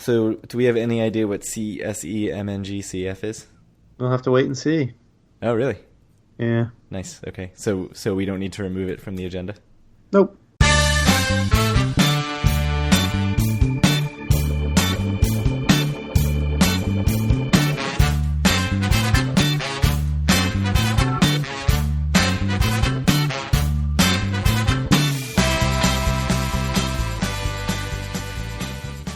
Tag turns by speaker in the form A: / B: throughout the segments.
A: So, do we have any idea what CSEMNGCF is?
B: We'll have to wait and see.
A: Oh, really?
B: Yeah.
A: Nice. Okay. So we don't need to remove it from the agenda?
B: Nope.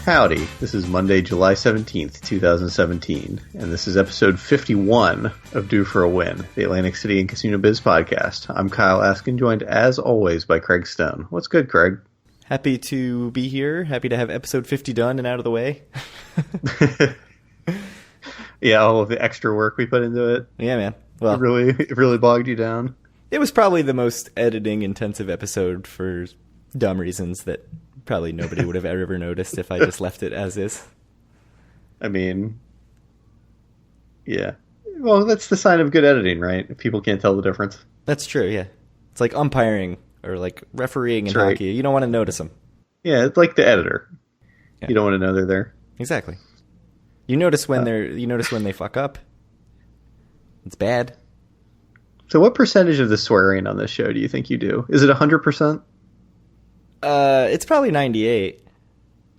B: Howdy, this is Monday, July 17th, 2017, and this is episode 51 of Due for a Win, the Atlantic City and Casino Biz podcast. I'm Kyle Askin, joined as always by Craig Stone. What's good, Craig?
A: Happy to be here. Happy to have episode 50 done and out of the way.
B: Yeah, all of the extra work we put into it.
A: Yeah, man. Well,
B: it really bogged you down.
A: It was probably the most editing-intensive episode for dumb reasons that probably nobody would have ever noticed if I just left it as is.
B: I mean, yeah. Well, that's the sign of good editing, right? If people can't tell the difference.
A: That's true, yeah. It's like umpiring or like refereeing in
B: That's right.
A: hockey. You don't want to notice them.
B: Yeah, it's like the editor.
A: Yeah.
B: You don't want to know they're there.
A: Exactly. You notice when they fuck up. It's bad.
B: So what percentage of the swearing on this show do you think you do? Is it 100%?
A: It's probably 98.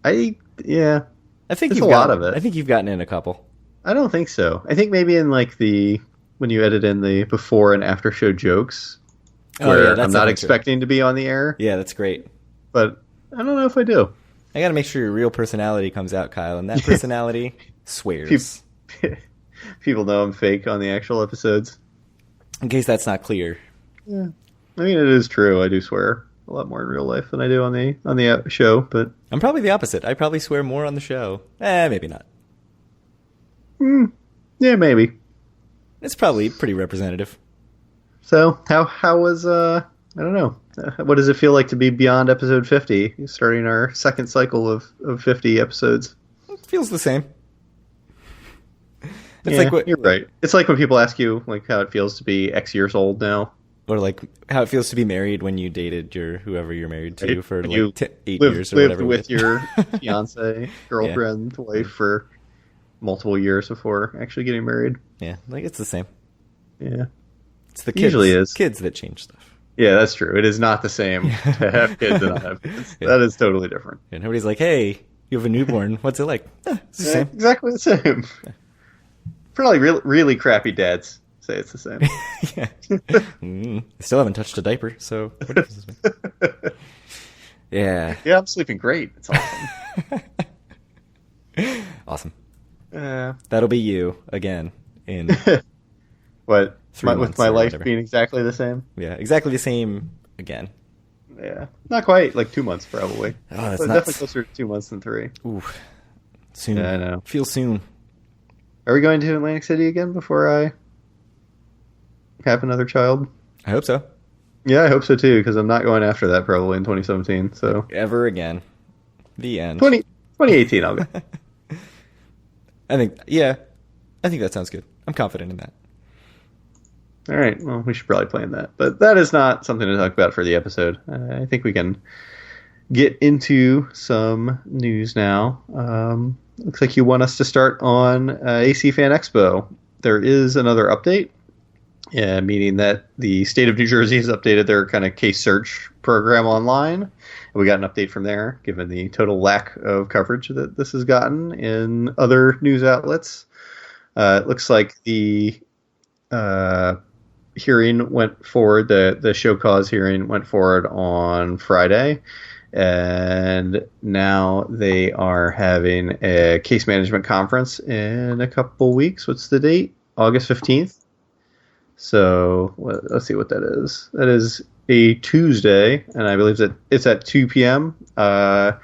B: I think
A: you've
B: a lot of it.
A: I think you've gotten in a couple.
B: I don't think so. I think maybe in like when you edit in the before and after show jokes, where I'm not expecting to be on the air.
A: Yeah, that's great.
B: But I don't know if I do.
A: I got to make sure your real personality comes out, Kyle, and that personality swears.
B: People know I'm fake on the actual episodes.
A: In case that's not clear.
B: Yeah, I mean it is true. I do swear a lot more in real life than I do on the show, but
A: I'm probably the opposite. I probably swear more on the show. Maybe not.
B: Yeah, maybe.
A: It's probably pretty representative.
B: So how was I don't know. What does it feel like to be beyond episode 50, starting our second cycle of 50 episodes?
A: It feels the same.
B: It's like you're right. It's like when people ask you like how it feels to be X years old now.
A: Or like how it feels to be married when you dated whoever you're married to
B: right.
A: for
B: when
A: like 8 years or whatever.
B: Lived with your fiance, girlfriend, wife for multiple years before actually getting married.
A: Yeah, like it's the same.
B: Yeah.
A: It's the kids,
B: usually is.
A: Kids that change stuff.
B: Yeah, that's true. It is not the same to have kids and not have kids. Yeah. That is totally different.
A: And nobody's like, hey, you have a newborn. What's it like? It's the same.
B: Exactly the same. Yeah. Probably really crappy dads say it's the same.
A: Yeah. I still haven't touched a diaper, so what difference does it make? Yeah.
B: Yeah, I'm sleeping great. It's
A: awesome. Awesome. That'll be you again in
B: what?
A: 3 months
B: with my life
A: whatever.
B: Being exactly the same?
A: Yeah, exactly the same again.
B: Yeah. Not quite, like 2 months probably.
A: Oh, that's
B: but
A: nuts.
B: Definitely closer to 2 months than 3.
A: Ooh. Soon.
B: Yeah, I know.
A: Feel soon.
B: Are we going to Atlantic City again before I have another child?
A: I hope so.
B: Yeah, I hope so too, because I'm not going after that probably in 2017. So
A: ever again. The end.
B: 2018 I'll go.
A: I think that sounds good. I'm confident in that.
B: All right, well, we should probably plan that. But that is not something to talk about for the episode. I think we can get into some news now. Looks like you want us to start on AC Fan Expo. There is another update, meaning that the state of New Jersey has updated their kind of case search program online. And we got an update from there, given the total lack of coverage that this has gotten in other news outlets. It looks like the hearing went forward, the show cause hearing went forward on Friday. And now they are having a case management conference in a couple weeks. What's the date? August 15th. So let's see what that is. That is a Tuesday, and I believe that it's at 2 p.m. It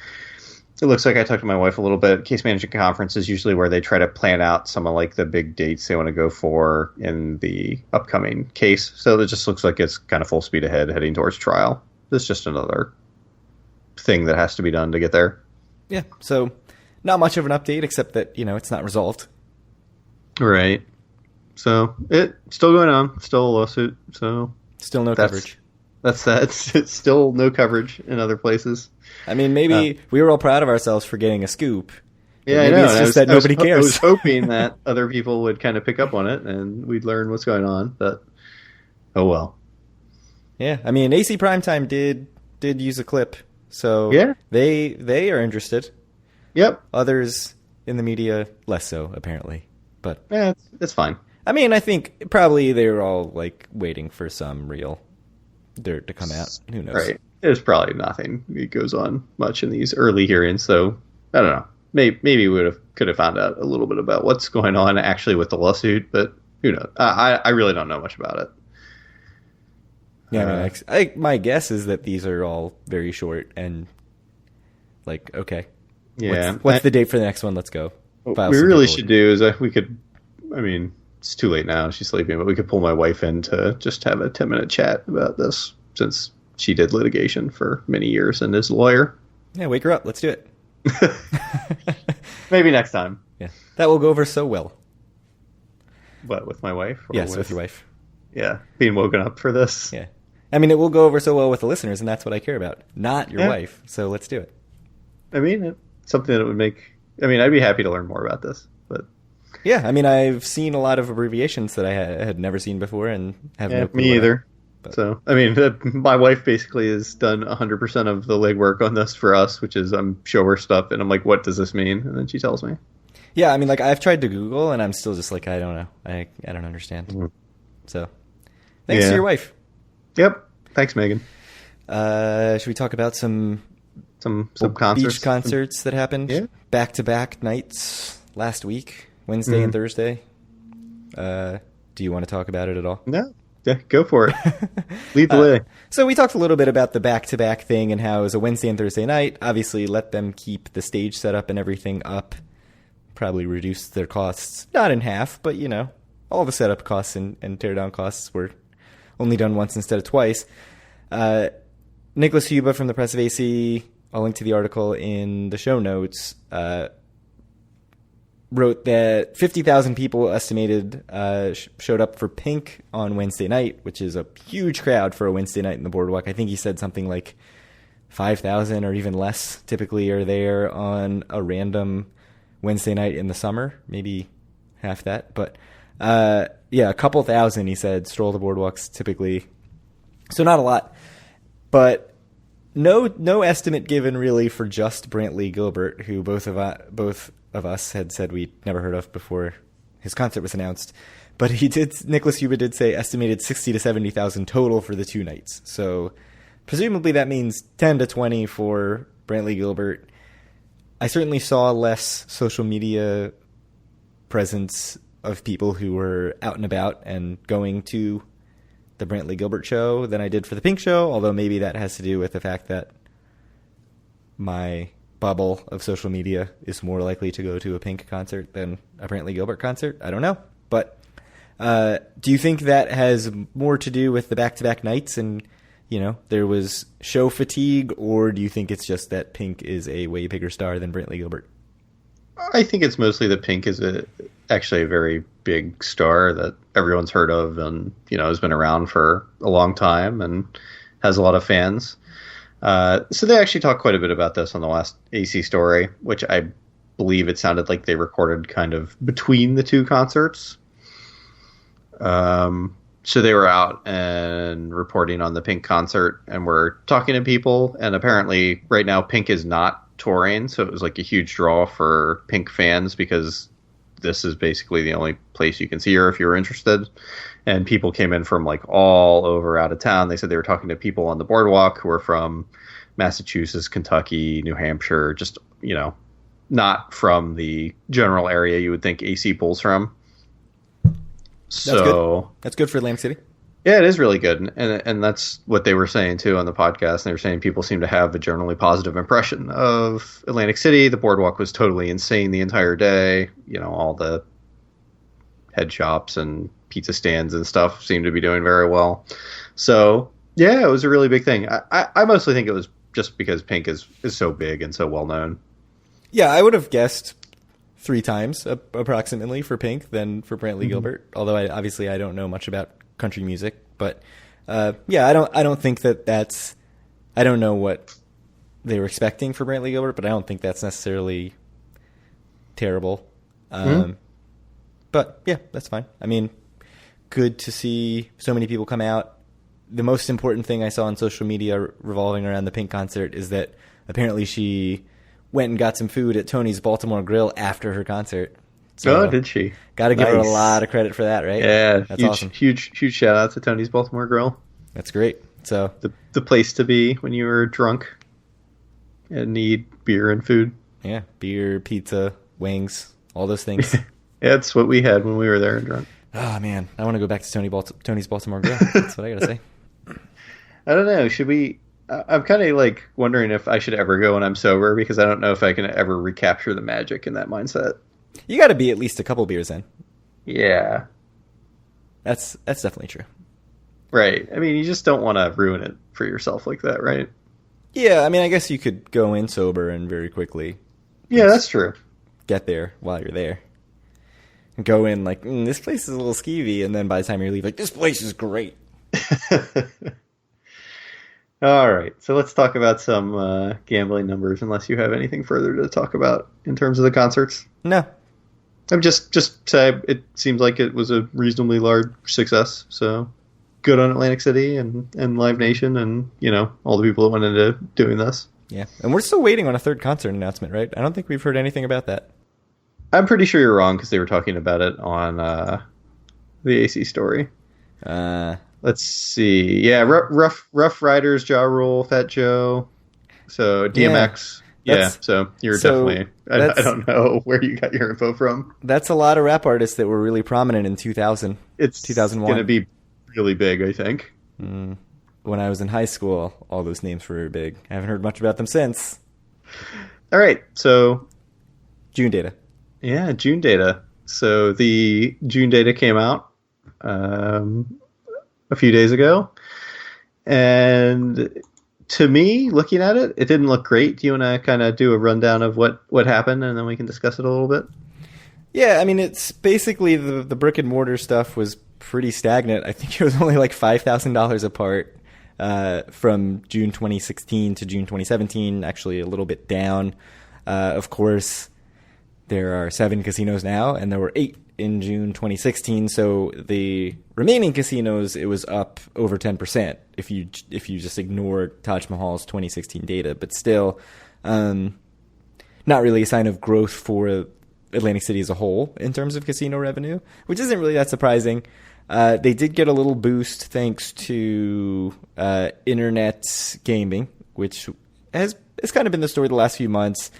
B: looks like I talked to my wife a little bit. Case management conference is usually where they try to plan out some of like the big dates they want to go for in the upcoming case. So it just looks like it's kind of full speed ahead heading towards trial. It's just another thing that has to be done to get there.
A: Yeah, so not much of an update except that, it's not resolved.
B: Right. So it's still going on, still a lawsuit. So
A: still no coverage.
B: That's that. It's still no coverage in other places.
A: I mean, maybe we were all proud of ourselves for getting a scoop.
B: Yeah,
A: maybe
B: I know.
A: it's
B: And
A: just that nobody
B: I
A: cares.
B: was hoping that other people would kind of pick up on it and we'd learn what's going on. But oh well.
A: Yeah, I mean, AC Primetime did use a clip, so
B: Yeah.
A: they are interested.
B: Yep.
A: Others in the media less so, apparently. But
B: Yeah, it's fine.
A: I mean, I think probably they were all like waiting for some real dirt to come out. Who knows?
B: Right. There's probably nothing that goes on much in these early hearings, so I don't know. Maybe we could have found out a little bit about what's going on actually with the lawsuit, but who knows? I really don't know much about it.
A: Yeah, I mean, my guess is that these are all very short and like, okay,
B: Yeah.
A: what's the date for the next one? Let's go.
B: What we really should do is we could. I mean, it's too late now. She's sleeping, but we could pull my wife in to just have a 10-minute chat about this, since she did litigation for many years and is a lawyer.
A: Yeah, wake her up. Let's do it.
B: Maybe next time.
A: Yeah, that will go over so well.
B: But with my wife? Or
A: Yes, with your wife.
B: Yeah, being woken up for this.
A: Yeah. I mean, it will go over so well with the listeners, and that's what I care about, not your wife. So let's do it.
B: I mean, it's something that would make... I mean, I'd be happy to learn more about this, but...
A: Yeah, I mean, I've seen a lot of abbreviations that I had never seen before and have no clue.
B: Me either. So, I mean, my wife basically has done 100% of the legwork on this for us, which is show her stuff, and I'm like, what does this mean? And then she tells me.
A: Yeah, I mean, like, I've tried to Google, and I'm still just like, I don't know. I don't understand.
B: Mm-hmm.
A: So, thanks to your wife.
B: Yep. Thanks, Megan.
A: Should we talk about some
B: concerts?
A: Beach concerts that happened back-to-back nights last week, Wednesday and Thursday? Do you want to talk about it at all?
B: No. Yeah, go for it. Lead the way.
A: So we talked a little bit about the back-to-back thing and how it was a Wednesday and Thursday night. Obviously, let them keep the stage set up and everything up. Probably reduce their costs, not in half, but, you know, all the setup costs and teardown costs were only done once instead of twice. Nicholas Huba from the Press of AC, I'll link to the article in the show notes, wrote that 50,000 people estimated showed up for Pink on Wednesday night, which is a huge crowd for a Wednesday night in the Boardwalk. I think he said something like 5,000 or even less typically are there on a random Wednesday night in the summer, maybe half that. But yeah, a couple thousand, he said, stroll the boardwalks typically. So not a lot. But no estimate given really for just Brantley Gilbert, who both of us had said we'd never heard of before his concert was announced. But Nicholas Huba did say estimated 60 to 70,000 total for the two nights. So presumably that means 10 to 20 for Brantley Gilbert. I certainly saw less social media presence of people who were out and about and going to the Brantley Gilbert show than I did for the Pink show, although maybe that has to do with the fact that my bubble of social media is more likely to go to a Pink concert than a Brantley Gilbert concert. I don't know. But do you think that has more to do with the back-to-back nights and, you know, there was show fatigue, or do you think it's just that Pink is a way bigger star than Brantley Gilbert?
B: I think it's mostly that Pink is actually a very big star that everyone's heard of and, you know, has been around for a long time and has a lot of fans. So they actually talked quite a bit about this on the last AC story, which I believe it sounded like they recorded kind of between the two concerts. So they were out and reporting on the Pink concert and were talking to people. And apparently right now Pink is not touring. So it was like a huge draw for Pink fans because this is basically the only place you can see her if you're interested. And people came in from like all over out of town. They said they were talking to people on the boardwalk who were from Massachusetts, Kentucky, New Hampshire, just, you know, not from the general area you would think AC pulls from. So
A: that's good for Atlantic City.
B: Yeah, it is really good. And that's what they were saying too on the podcast. They were saying people seem to have a generally positive impression of Atlantic City. The boardwalk was totally insane the entire day. You know, all the head shops and pizza stands and stuff seemed to be doing very well. So yeah, it was a really big thing. I mostly think it was just because Pink is so big and so well known.
A: Yeah, I would have guessed 3 times approximately for Pink than for Brantley Gilbert. Although I don't know much about country music, but yeah, I don't think that's. I don't know what they were expecting for Brantley Gilbert, but I don't think that's necessarily terrible. But yeah, that's fine. I mean, good to see so many people come out. The most important thing I saw on social media revolving around the Pink concert is that apparently she went and got some food at Tony's Baltimore Grill after her concert. So,
B: did she?
A: Got to give her a lot of credit for that, right?
B: Yeah,
A: that's awesome.
B: Huge shout out to Tony's Baltimore Grill.
A: That's great. So
B: the place to be when you were drunk and need beer and food.
A: Yeah, beer, pizza, wings, all those things.
B: Yeah, that's what we had when we were there and drunk.
A: Oh man, I want to go back to Tony's Baltimore Grill. That's what I gotta say.
B: I don't know. Should we? I'm kind of like wondering if I should ever go when I'm sober, because I don't know if I can ever recapture the magic in that mindset.
A: You got to be at least a couple beers in.
B: Yeah,
A: that's definitely true.
B: Right. I mean, you just don't want to ruin it for yourself like that, right?
A: Yeah, I mean, I guess you could go in sober and very quickly.
B: Yeah, that's true.
A: Get there while you're there. Go in like, this place is a little skeevy, and then by the time you leave, like, this place is great.
B: All right, so let's talk about some gambling numbers, unless you have anything further to talk about in terms of the concerts.
A: No.
B: I'm just say it seems like it was a reasonably large success, so good on Atlantic City and Live Nation and, all the people that went into doing this.
A: Yeah, and we're still waiting on a third concert announcement, right? I don't think we've heard anything about that.
B: I'm pretty sure you're wrong, because they were talking about it on the AC story. Let's see. Yeah, Rough Riders, Ja Rule, Fat Joe. So DMX. Yeah, so you're definitely... I don't know where you got your info from.
A: That's a lot of rap artists that were really prominent in 2000.
B: It's
A: 2001.
B: going to be really big, I think.
A: When I was in high school, all those names were big. I haven't heard much about them since.
B: All right, so...
A: June data.
B: Yeah, June data. So the June data came out a few days ago, and to me, looking at it, it didn't look great. Do you want to kind of do a rundown of what happened, and then we can discuss it a little bit?
A: Yeah, I mean, it's basically the brick and mortar stuff was pretty stagnant. I think it was only like $5,000 apart from June 2016 to June 2017, actually a little bit down. Of course, there are 7 casinos now, and there were 8 in June 2016. So the remaining casinos, it was up over 10% if you just ignore Taj Mahal's 2016 data. But still, not really a sign of growth for Atlantic City as a whole in terms of casino revenue, which isn't really that surprising. They did get a little boost thanks to internet gaming, which has kind of been the story the last few months.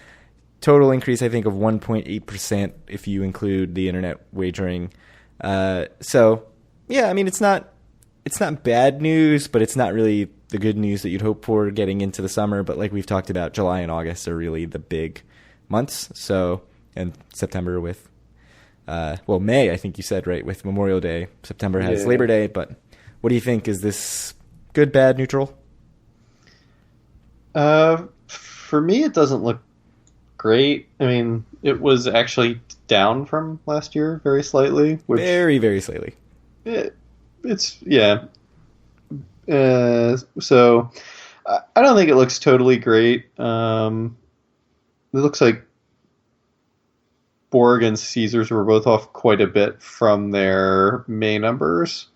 A: Total increase, I think, of 1.8% if you include the internet wagering. So, yeah, I mean, it's not bad news, but it's not really the good news that you'd hope for getting into the summer. But like we've talked about, July and August are really the big months. So, and September with, May, I think you said, right, with Memorial Day. September has Labor Day. But what do you think? Is this good, bad, neutral?
B: For me, it doesn't look great. I mean, it was actually down from last year very slightly.
A: Very, very slightly.
B: It's, yeah. So, I don't think it looks totally great. It looks like Borg and Caesars were both off quite a bit from their May numbers.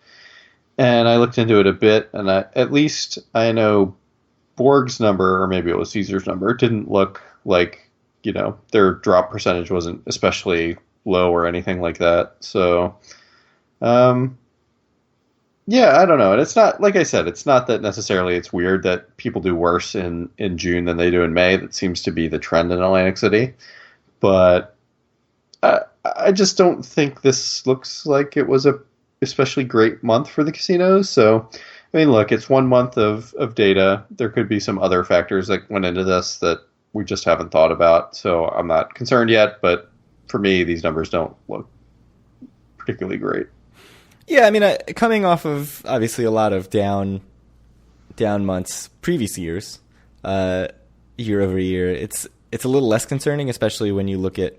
B: And I looked into it a bit, and at least I know Borg's number, or maybe it was Caesar's number, didn't look like, their drop percentage wasn't especially low or anything like that. So, yeah, I don't know. And it's not, like I said, it's not that necessarily it's weird that people do worse in June than they do in May. That seems to be the trend in Atlantic City. But I just don't think this looks like it was a especially great month for the casinos. So, I mean, look, it's 1 month of data. There could be some other factors that went into this that we just haven't thought about. So I'm not concerned yet, but for me, these numbers don't look particularly great.
A: Yeah, I mean, coming off of obviously a lot of down months previous years, year over year, it's a little less concerning, especially when you look at,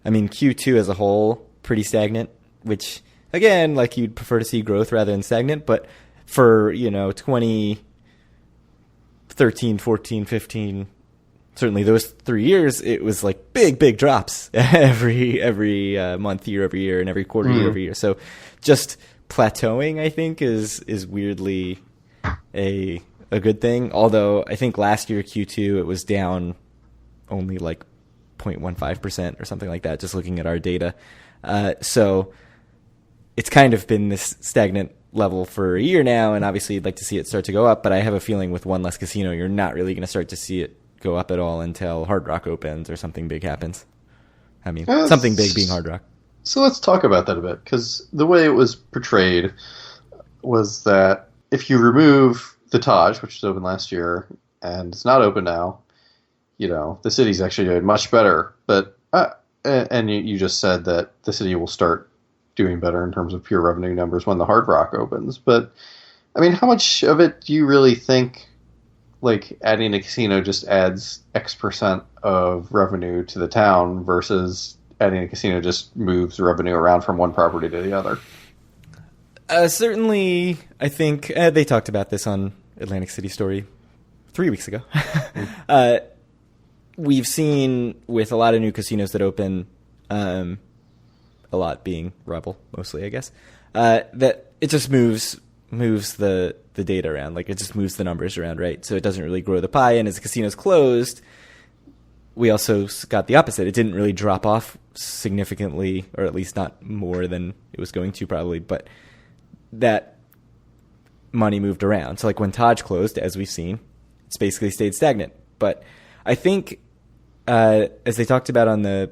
A: I mean, Q2 as a whole, pretty stagnant, which, again, like you'd prefer to see growth rather than stagnant, but for, 2013, 14, 15, certainly those 3 years, it was like big drops every month, year over year, and every quarter, year over year. So just plateauing, I think, is weirdly a good thing. Although I think last year Q2 it was down only like 0.15% or something like that, just looking at our data. So it's kind of been this stagnant level for a year now, and obviously you'd like to see it start to go up, but I have a feeling with one less casino, you're not really going to start to see it go up at all until Hard Rock opens or something big happens. I mean, something big being Hard Rock.
B: So let's talk about that a bit, because the way it was portrayed was that if you remove the Taj, which was open last year, and it's not open now, the city's actually doing much better. But and you just said that the city will start doing better in terms of pure revenue numbers when the Hard Rock opens. But I mean, how much of it do you really think, like, adding a casino just adds X percent of revenue to the town versus adding a casino just moves revenue around from one property to the other?
A: Certainly, I think they talked about this on Atlantic City Story 3 weeks ago. We've seen with a lot of new casinos that open, a lot being Rebel, mostly, I guess, that it just moves the data around. Like, it just moves the numbers around, right? So it doesn't really grow the pie. And as the casino's closed, we also got the opposite. It didn't really drop off significantly, or at least not more than it was going to probably, but that money moved around. So like when Taj closed, as we've seen, it's basically stayed stagnant. But I think, as they talked about on the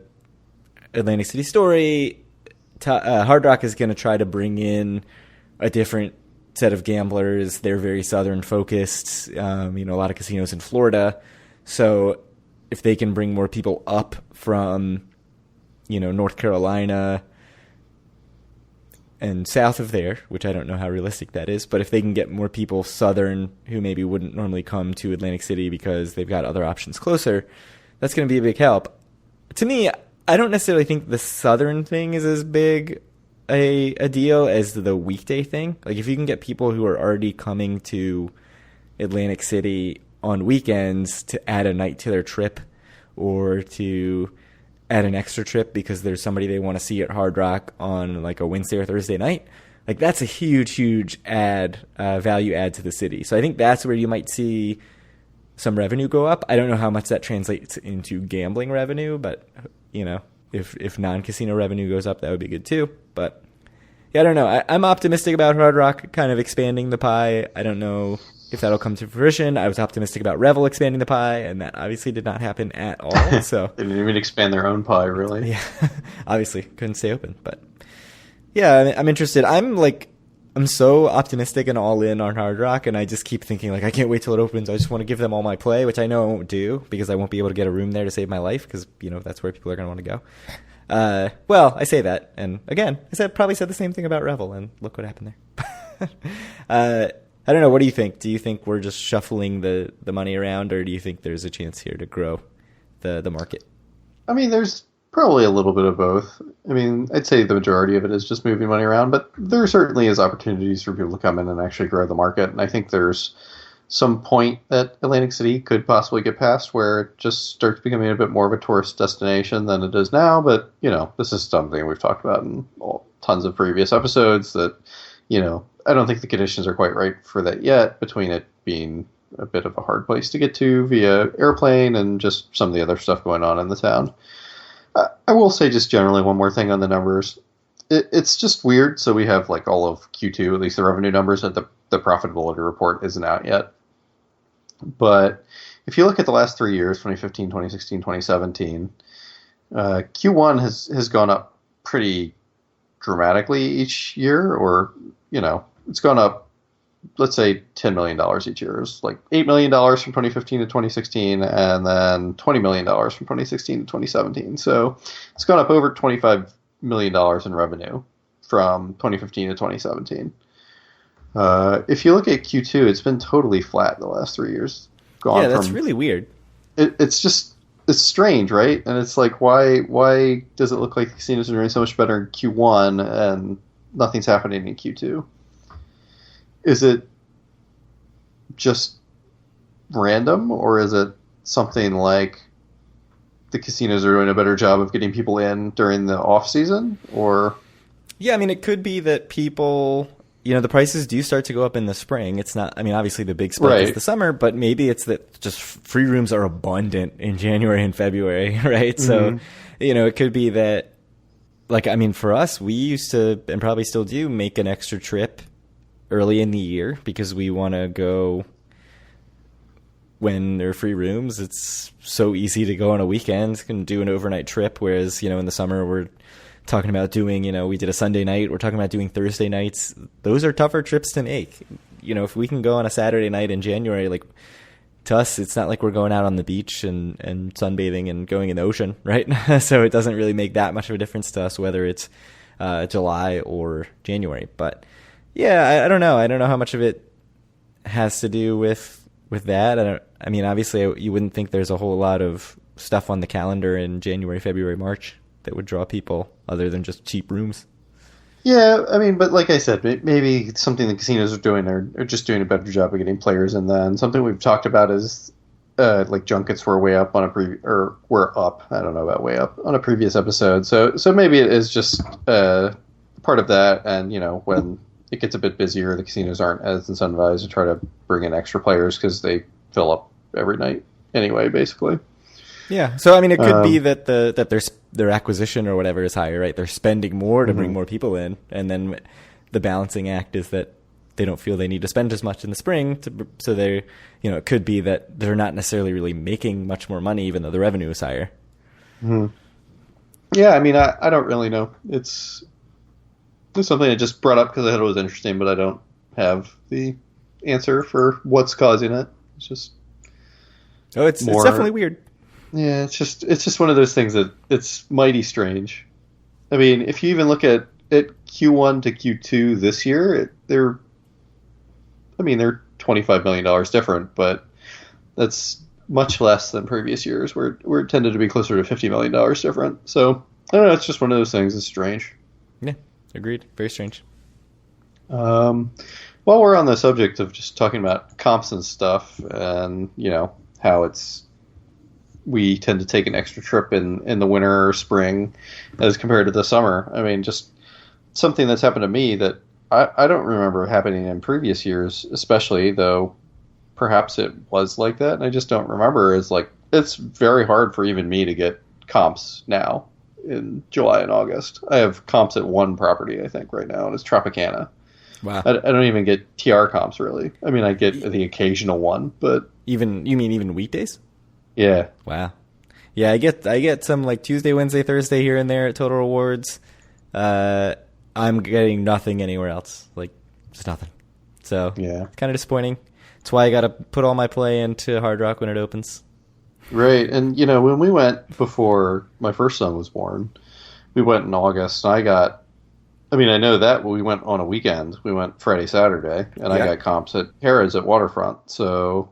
A: Atlantic City Story, Hard Rock is going to try to bring in a different set of gamblers. They're very southern focused, a lot of casinos in Florida. So if they can bring more people up from, North Carolina and south of there, which I don't know how realistic that is, but if they can get more people southern who maybe wouldn't normally come to Atlantic City because they've got other options closer, that's going to be a big help. To me, I don't necessarily think the southern thing is as big a deal as the weekday thing. Like, if you can get people who are already coming to Atlantic City on weekends to add a night to their trip, or to add an extra trip because there's somebody they want to see at Hard Rock on like a Wednesday or Thursday night, like, that's a huge value add to the city. So I think that's where you might see some revenue go up. I don't know how much that translates into gambling revenue, but if non-casino revenue goes up, that would be good too. But yeah, I don't know. I'm optimistic about Hard Rock kind of expanding the pie. I don't know if that'll come to fruition. I was optimistic about Revel expanding the pie, and that obviously did not happen at all. So
B: they didn't even expand their own pie, really.
A: Yeah, obviously couldn't stay open. But yeah, I'm interested. I'm so optimistic and all in on Hard Rock, and I just keep thinking, like, I can't wait till it opens. I just want to give them all my play, which I know I won't do because I won't be able to get a room there to save my life because, that's where people are going to want to go. Well, I say that, and again, probably said the same thing about Revel, and look what happened there. I don't know. What do you think? Do you think we're just shuffling the money around, or do you think there's a chance here to grow the market?
B: I mean, there's probably a little bit of both. I mean, I'd say the majority of it is just moving money around, but there certainly is opportunities for people to come in and actually grow the market. And I think there's some point that Atlantic City could possibly get past where it just starts becoming a bit more of a tourist destination than it is now. But, this is something we've talked about in tons of previous episodes that, I don't think the conditions are quite right for that yet, between it being a bit of a hard place to get to via airplane and just some of the other stuff going on in the town. I will say just generally one more thing on the numbers. It's just weird. So we have like all of Q2, at least the revenue numbers, and the profitability report isn't out yet. But if you look at the last 3 years, 2015, 2016, 2017, Q1 has gone up pretty dramatically each year, or, it's gone up, let's say, $10 million each year. It's like $8 million from 2015 to 2016, and then $20 million from 2016 to 2017. So it's gone up over $25 million in revenue from 2015 to 2017. If you look at Q2, it's been totally flat the last 3 years.
A: That's really weird.
B: It's strange, right? And it's like, why does it look like the casinos are doing so much better in Q1 and nothing's happening in Q2? Is it just random, or is it something like the casinos are doing a better job of getting people in during the off season, or?
A: Yeah, I mean, it could be that people, the prices do start to go up in the spring. It's not, I mean, obviously the big spike is the summer, but maybe it's that just free rooms are abundant in January and February, right?
B: Mm-hmm.
A: So, it could be that, like, I mean, for us, we used to, and probably still do, make an extra trip early in the year because we want to go when there are free rooms. It's so easy to go on a weekend and do an overnight trip, whereas, in the summer we're talking about doing, we did a Sunday night, we're talking about doing Thursday nights. Those are tougher trips to make. If we can go on a Saturday night in January, like, to us, it's not like we're going out on the beach and sunbathing and going in the ocean, right? So it doesn't really make that much of a difference to us whether it's July or January. But yeah, I don't know. I don't know how much of it has to do with that. I mean, obviously, you wouldn't think there's a whole lot of stuff on the calendar in January, February, March that would draw people other than just cheap rooms.
B: Yeah, I mean, but like I said, maybe something the casinos are doing are just doing a better job of getting players in. Then something we've talked about is like junkets were way up on or were up. I don't know about way up on a previous episode. So maybe it is just part of that. And when it gets a bit busier, the casinos aren't as incentivized to try to bring in extra players because they fill up every night anyway, basically.
A: Yeah. So, I mean, it could be that their acquisition or whatever is higher, right? They're spending more to bring more people in. And then the balancing act is that they don't feel they need to spend as much in the spring. So they, it could be that they're not necessarily really making much more money, even though the revenue is higher.
B: Mm-hmm. Yeah. I mean, I don't really know. It's something I just brought up because I thought it was interesting, but I don't have the answer for what's causing it. It's just
A: it's definitely weird.
B: Yeah, it's just one of those things that it's mighty strange. I mean, if you even look at Q1 to Q2 this year, they're $25 million different, but that's much less than previous years where it tended to be closer to $50 million different. So I don't know. It's just one of those things. It's strange.
A: Yeah, agreed. Very strange.
B: While we're on the subject of just talking about comps and stuff, and how we tend to take an extra trip in the winter or spring as compared to the summer. I mean, just something that's happened to me that I don't remember happening in previous years, especially, though perhaps it was like that, and I just don't remember, is like, it's very hard for even me to get comps now in July and August. I have comps at one property, I think, right now, and it's Tropicana.
A: Wow.
B: I don't even get TR comps, really. I mean, I get the occasional one, but...
A: You mean even weekdays?
B: Yeah.
A: Wow. Yeah, I get some like Tuesday, Wednesday, Thursday here and there at Total Rewards. I'm getting nothing anywhere else. Like, just nothing. So,
B: yeah,
A: kind of disappointing. That's why I got to put all my play into Hard Rock when it opens.
B: Right. And, when we went before my first son was born, we went in August, and I know that we went on a weekend. We went Friday, Saturday, and I got comps at Harrods at Waterfront. So,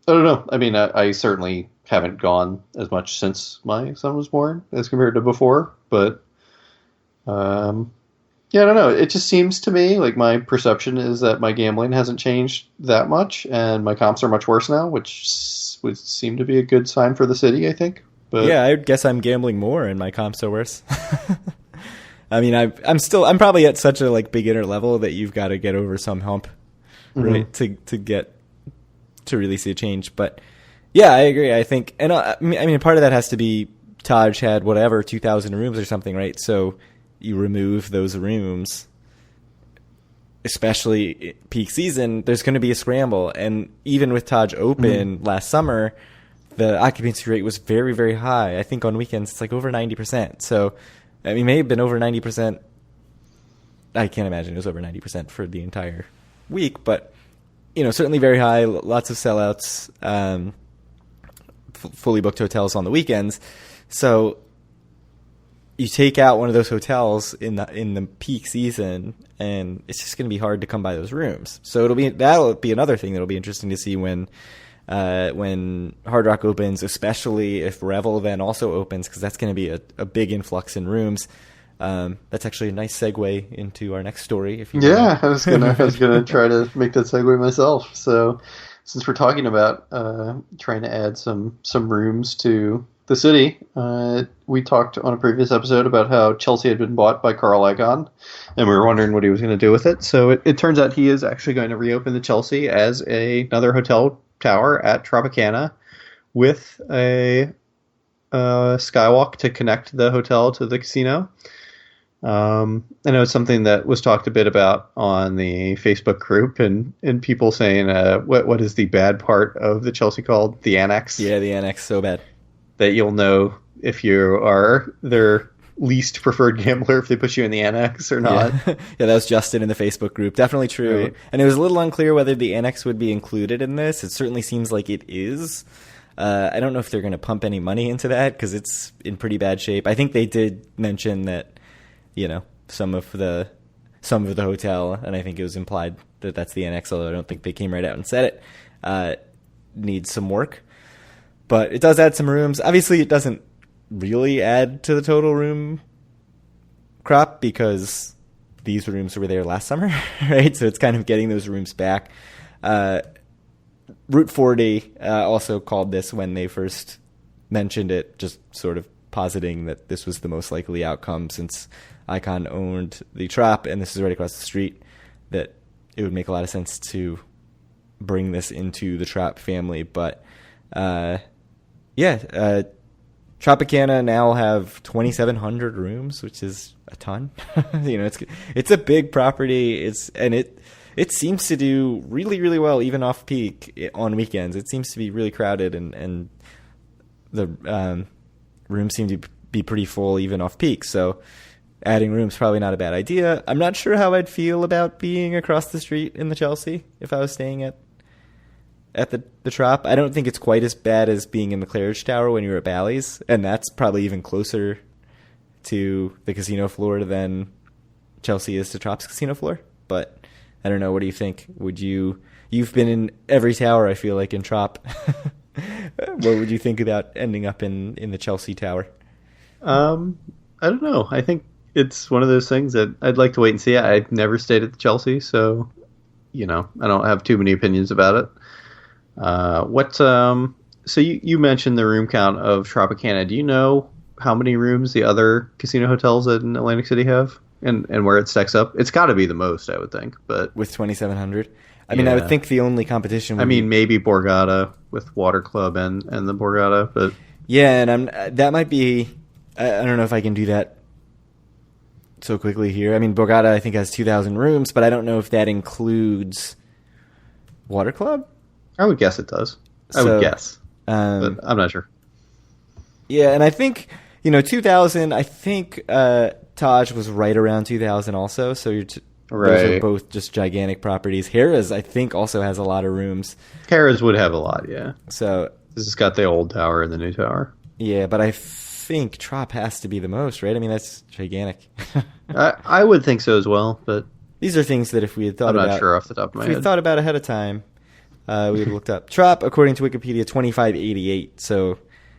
B: I don't know. I mean, I certainly haven't gone as much since my son was born as compared to before, but yeah, I don't know. It just seems to me like my perception is that my gambling hasn't changed that much, and my comps are much worse now, which would seem to be a good sign for the city, I think. But
A: yeah, I guess I'm gambling more, and my comps are worse. I mean, I'm probably at such a like beginner level that you've got to get over some hump, right, to get to really see a change. But yeah, I agree. I think, and I mean, part of that has to be Taj had 2,000 rooms or something, right? So you remove those rooms, especially peak season, there's going to be a scramble. And even with Taj open last summer, the occupancy rate was very, very high. I think on weekends it's like over 90%. So, I mean, it may have been over 90%. I can't imagine it was over 90% for the entire week, but certainly very high. Lots of sellouts, fully booked hotels on the weekends. So you take out one of those hotels in the peak season, and it's just going to be hard to come by those rooms. So that'll be another thing that'll be interesting to see when Hard Rock opens, especially if Revel then also opens, because that's going to be a big influx in rooms. That's actually a nice segue into our next story.
B: I was gonna try to make that segue myself. So, since we're talking about trying to add some rooms to the city, we talked on a previous episode about how Chelsea had been bought by Carl Icahn, and we were wondering what he was going to do with it. So it turns out he is actually going to reopen the Chelsea as another hotel tower at Tropicana with a skywalk to connect the hotel to the casino. I know it's something that was talked a bit about on the Facebook group, and people saying, what is the bad part of the Chelsea called? The annex?
A: Yeah, the annex, so bad.
B: That you'll know if you are their least preferred gambler if they put you in the annex or not.
A: Yeah, yeah, that was Justin in the Facebook group. Definitely true. Right. And it was a little unclear whether the annex would be included in this. It certainly seems like it is. I don't know if they're going to pump any money into that because it's in pretty bad shape. I think they did mention that, some of the hotel, and I think it was implied that that's the annex, although I don't think they came right out and said it, needs some work. But it does add some rooms. Obviously, it doesn't really add to the total room crop because these rooms were there last summer, right? So it's kind of getting those rooms back. Route 40 also called this when they first mentioned it, just sort of positing that this was the most likely outcome since Icahn owned the Trop, and this is right across the street, that it would make a lot of sense to bring this into the Trop family. But, Tropicana now will have 2,700 rooms, which is a ton. It's a big property. It seems to do really, really well, even off peak on weekends. It seems to be really crowded, and the rooms seem to be pretty full even off peak. So adding rooms probably not a bad idea. I'm not sure how I'd feel about being across the street in the Chelsea if I was staying at the Trop. I don't think it's quite as bad as being in the Claridge Tower when you were at Bally's, and that's probably even closer to the casino floor than Chelsea is to Trop's casino floor. But I don't know. What do you think? You've been in every tower, I feel like, in Trop. What would you think about ending up in the Chelsea Tower?
B: I don't know. I think it's one of those things that I'd like to wait and see. I've never stayed at the Chelsea, so I don't have too many opinions about it. So you mentioned the room count of Tropicana. Do you know how many rooms the other casino hotels in Atlantic City have, and where it stacks up? It's got to be the most, I would think. But
A: with 2,700, I mean, I would think the only competition would
B: maybe Borgata with Water Club and the Borgata, but
A: yeah, and that might be. I don't know if I can do that so quickly here. I mean, Borgata I think has 2,000 rooms, but I don't know if that includes Water Club.
B: I would guess it does. I would guess, but I'm not sure.
A: Yeah, and I think 2,000. I think Taj was right around 2,000 also. So those are both just gigantic properties. Harrah's I think also has a lot of rooms.
B: Harrah's would have a lot, yeah.
A: So
B: this has got the old tower and the new tower.
A: Yeah, but I think Trop has to be the most, right? I mean, that's gigantic.
B: I would think so as well, but
A: these are things that if we had thought about,
B: I'm not sure off the top of my head.
A: If we thought about ahead of time, we would have looked up. Trop, according to Wikipedia, 2,588. So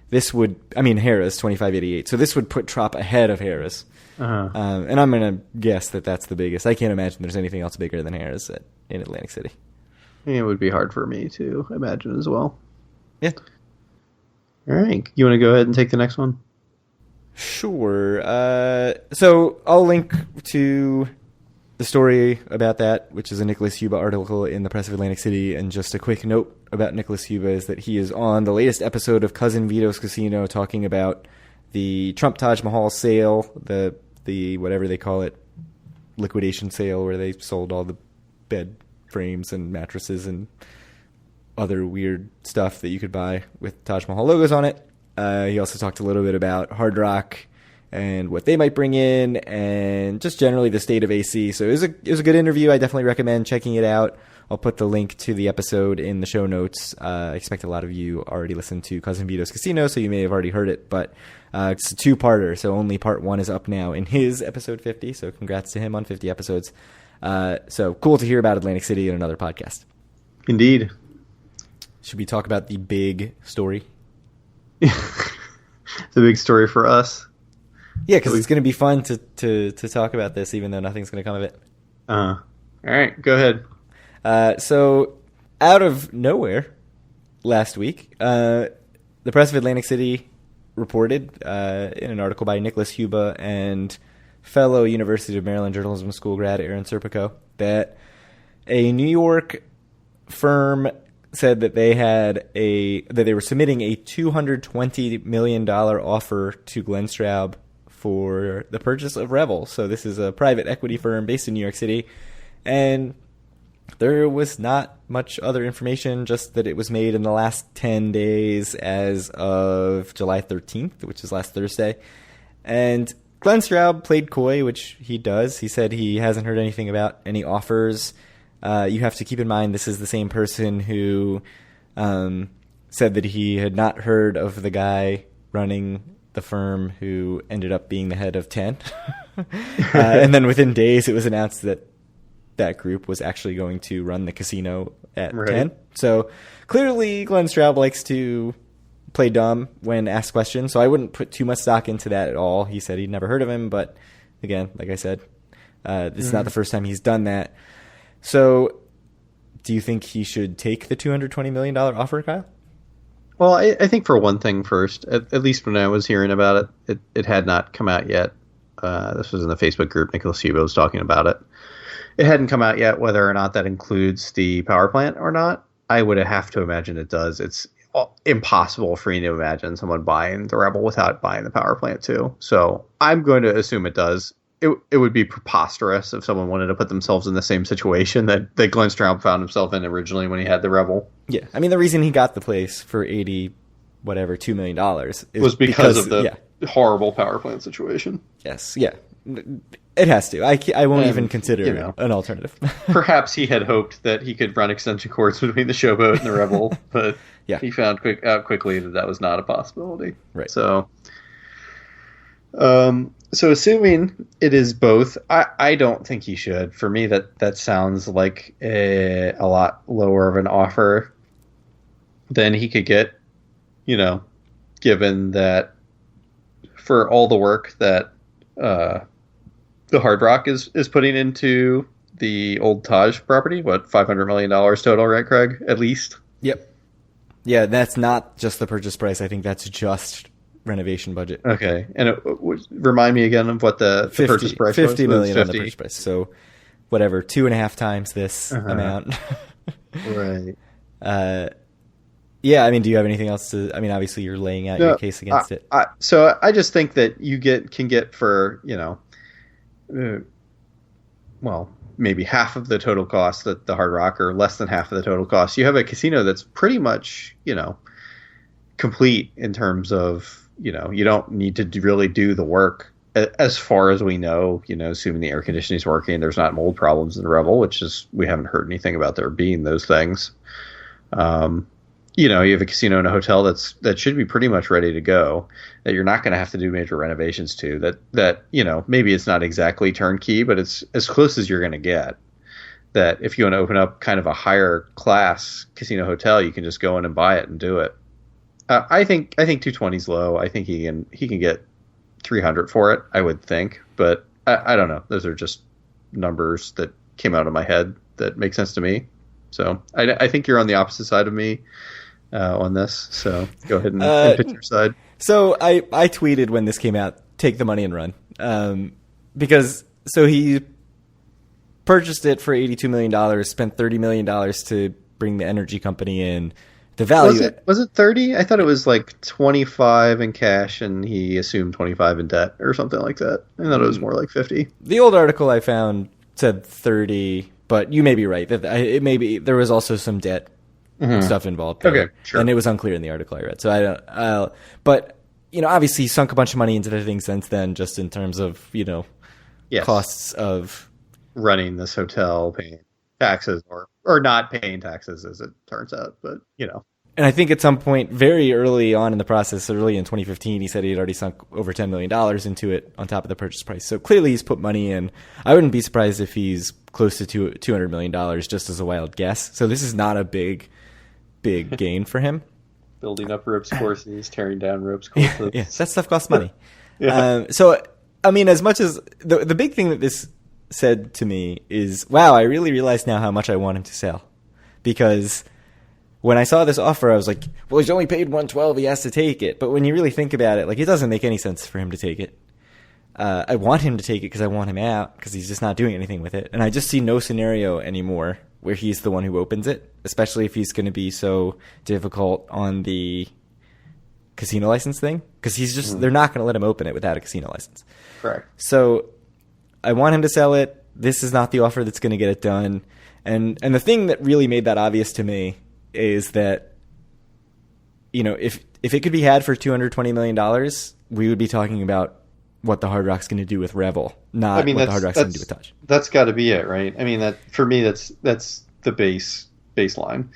A: this would, Harrah's 2,588. So this would put Trop ahead of Harrah's.
B: Uh-huh.
A: And I'm going to guess that that's the biggest. I can't imagine there's anything else bigger than Harrah's in Atlantic City.
B: It would be hard for me to imagine as well.
A: Yeah.
B: All right. You want to go ahead and take the next one?
A: Sure. So I'll link to the story about that, which is a Nicholas Huba article in the Press of Atlantic City. And just a quick note about Nicholas Huba is that he is on the latest episode of Cousin Vito's Casino talking about the Trump Taj Mahal sale, the whatever they call it, liquidation sale, where they sold all the bed frames and mattresses and other weird stuff that you could buy with Taj Mahal logos on it. He also talked a little bit about Hard Rock and what they might bring in, and just generally the state of AC. So it was a good interview. I definitely recommend checking it out. I'll put the link to the episode in the show notes. I expect a lot of you already listened to Cousin Vito's Casino, so you may have already heard it, but it's a two-parter, so only part one is up now in his episode 50, so congrats to him on 50 episodes. So cool to hear about Atlantic City in another podcast.
B: Indeed.
A: Should we talk about the big story?
B: The big story for us.
A: Yeah, because it's going to be fun to talk about this, even though nothing's going to come of it.
B: All right, go ahead.
A: So out of nowhere, last week, the Press of Atlantic City reported in an article by Nicholas Huba and fellow University of Maryland Journalism School grad Aaron Serpico that a New York firm said that they were submitting a $220 million offer to Glenn Straub for the purchase of Revel. So this is a private equity firm based in New York City, and there was not much other information, just that it was made in the last 10 days as of July 13th, which is last Thursday. And Glenn Straub played coy, which he does. He said he hasn't heard anything about any offers. You have to keep in mind this is the same person who said that he had not heard of the guy running the firm who ended up being the head of 10. And then within days it was announced that that group was actually going to run the casino at 10. So clearly Glenn Straub likes to play dumb when asked questions, so I wouldn't put too much stock into that at all. He said he'd never heard of him, but again, like I said, this is not the first time he's done that. So do you think he should take the $220 million offer, Kyle?
B: Well, I think for one thing first, at least when I was hearing about it had not come out yet. This was in the Facebook group. Nicholas Hubo was talking about it. It hadn't come out yet whether or not that includes the power plant or not. I would have to imagine it does. It's impossible for me to imagine someone buying the Rebel without buying the power plant too. So I'm going to assume it does. It would be preposterous if someone wanted to put themselves in the same situation that Glenn Straub found himself in originally when he had the Rebel.
A: Yeah, I mean the reason he got the place for $2 million
B: was because of the horrible power plant situation.
A: Yes, yeah. It has to. I won't even consider an alternative.
B: Perhaps he had hoped that he could run extension cords between the Showboat and the Rebel, but he found out quickly that was not a possibility.
A: Right.
B: So assuming it is both, I don't think he should. For me, that sounds like a lot lower of an offer than he could get, given that for all the work that the Hard Rock is putting into the old Taj property, $500 million total, right, Craig? At least?
A: Yep. Yeah, that's not just the purchase price. I think that's just renovation budget.
B: Okay. And remind me again of what the purchase price was?
A: $50 million on the purchase price. So whatever, 2.5 times this amount.
B: Right.
A: Yeah, I mean, do you have anything else to... I mean, obviously you're laying out your case against it.
B: So I just think that you can get for, maybe half of the total cost that the Hard Rock, or less than half of the total cost. You have a casino that's pretty much, complete in terms of, you don't need to really do the work as far as we know, assuming the air conditioning is working, there's not mold problems in the Rebel, which is, we haven't heard anything about there being those things. You have a casino and a hotel that should be pretty much ready to go, that you're not going to have to do major renovations to, that maybe it's not exactly turnkey, but it's as close as you're going to get. That if you want to open up kind of a higher class casino hotel, you can just go in and buy it and do it. I think 220 is low. I think he can get 300 for it, I would think, but I don't know. Those are just numbers that came out of my head that make sense to me. So I think you're on the opposite side of me on this. So go ahead and pitch your side.
A: So I tweeted when this came out, take the money and run. Because he purchased it for $82 million, spent $30 million to bring the energy company in. The value
B: was it 30? I thought it was like 25 in cash and he assumed 25 in debt or something like that. I thought it was more like 50.
A: The old article I found said 30, but you may be right. There was also some debt stuff involved there.
B: Okay, sure.
A: And it was unclear in the article I read. So but obviously he sunk a bunch of money into the thing since then, just in terms of, costs of
B: running this hotel, paying taxes or not paying taxes, as it turns out, but
A: And I think at some point very early on in the process, early in 2015, he said he had already sunk over $10 million into it on top of the purchase price. So clearly he's put money in. I wouldn't be surprised if he's close to $200 million, just as a wild guess. So this is not a big gain for him.
B: Building up ropes courses, tearing down ropes courses.
A: Yeah, that stuff costs money.
B: Yeah.
A: So, I mean, as much as the big thing that this said to me is, wow, I really realize now how much I want him to sell. Because when I saw this offer, I was like, well, he's only paid 112. He has to take it. But when you really think about it, like, it doesn't make any sense for him to take it. I want him to take it because I want him out because he's just not doing anything with it. And I just see no scenario anymore where he's the one who opens it, especially if he's going to be so difficult on the casino license thing, because he's just they're not going to let him open it without a casino license.
B: Correct.
A: So I want him to sell it. This is not the offer that's going to get it done. And the thing that really made that obvious to me is that, you know, if it could be had for $220 million, we would be talking about what the Hard Rock's going to do with Revel, not what the Hard Rock's going to do with Taj.
B: That's got to be it, right? I mean, that for me, that's the baseline.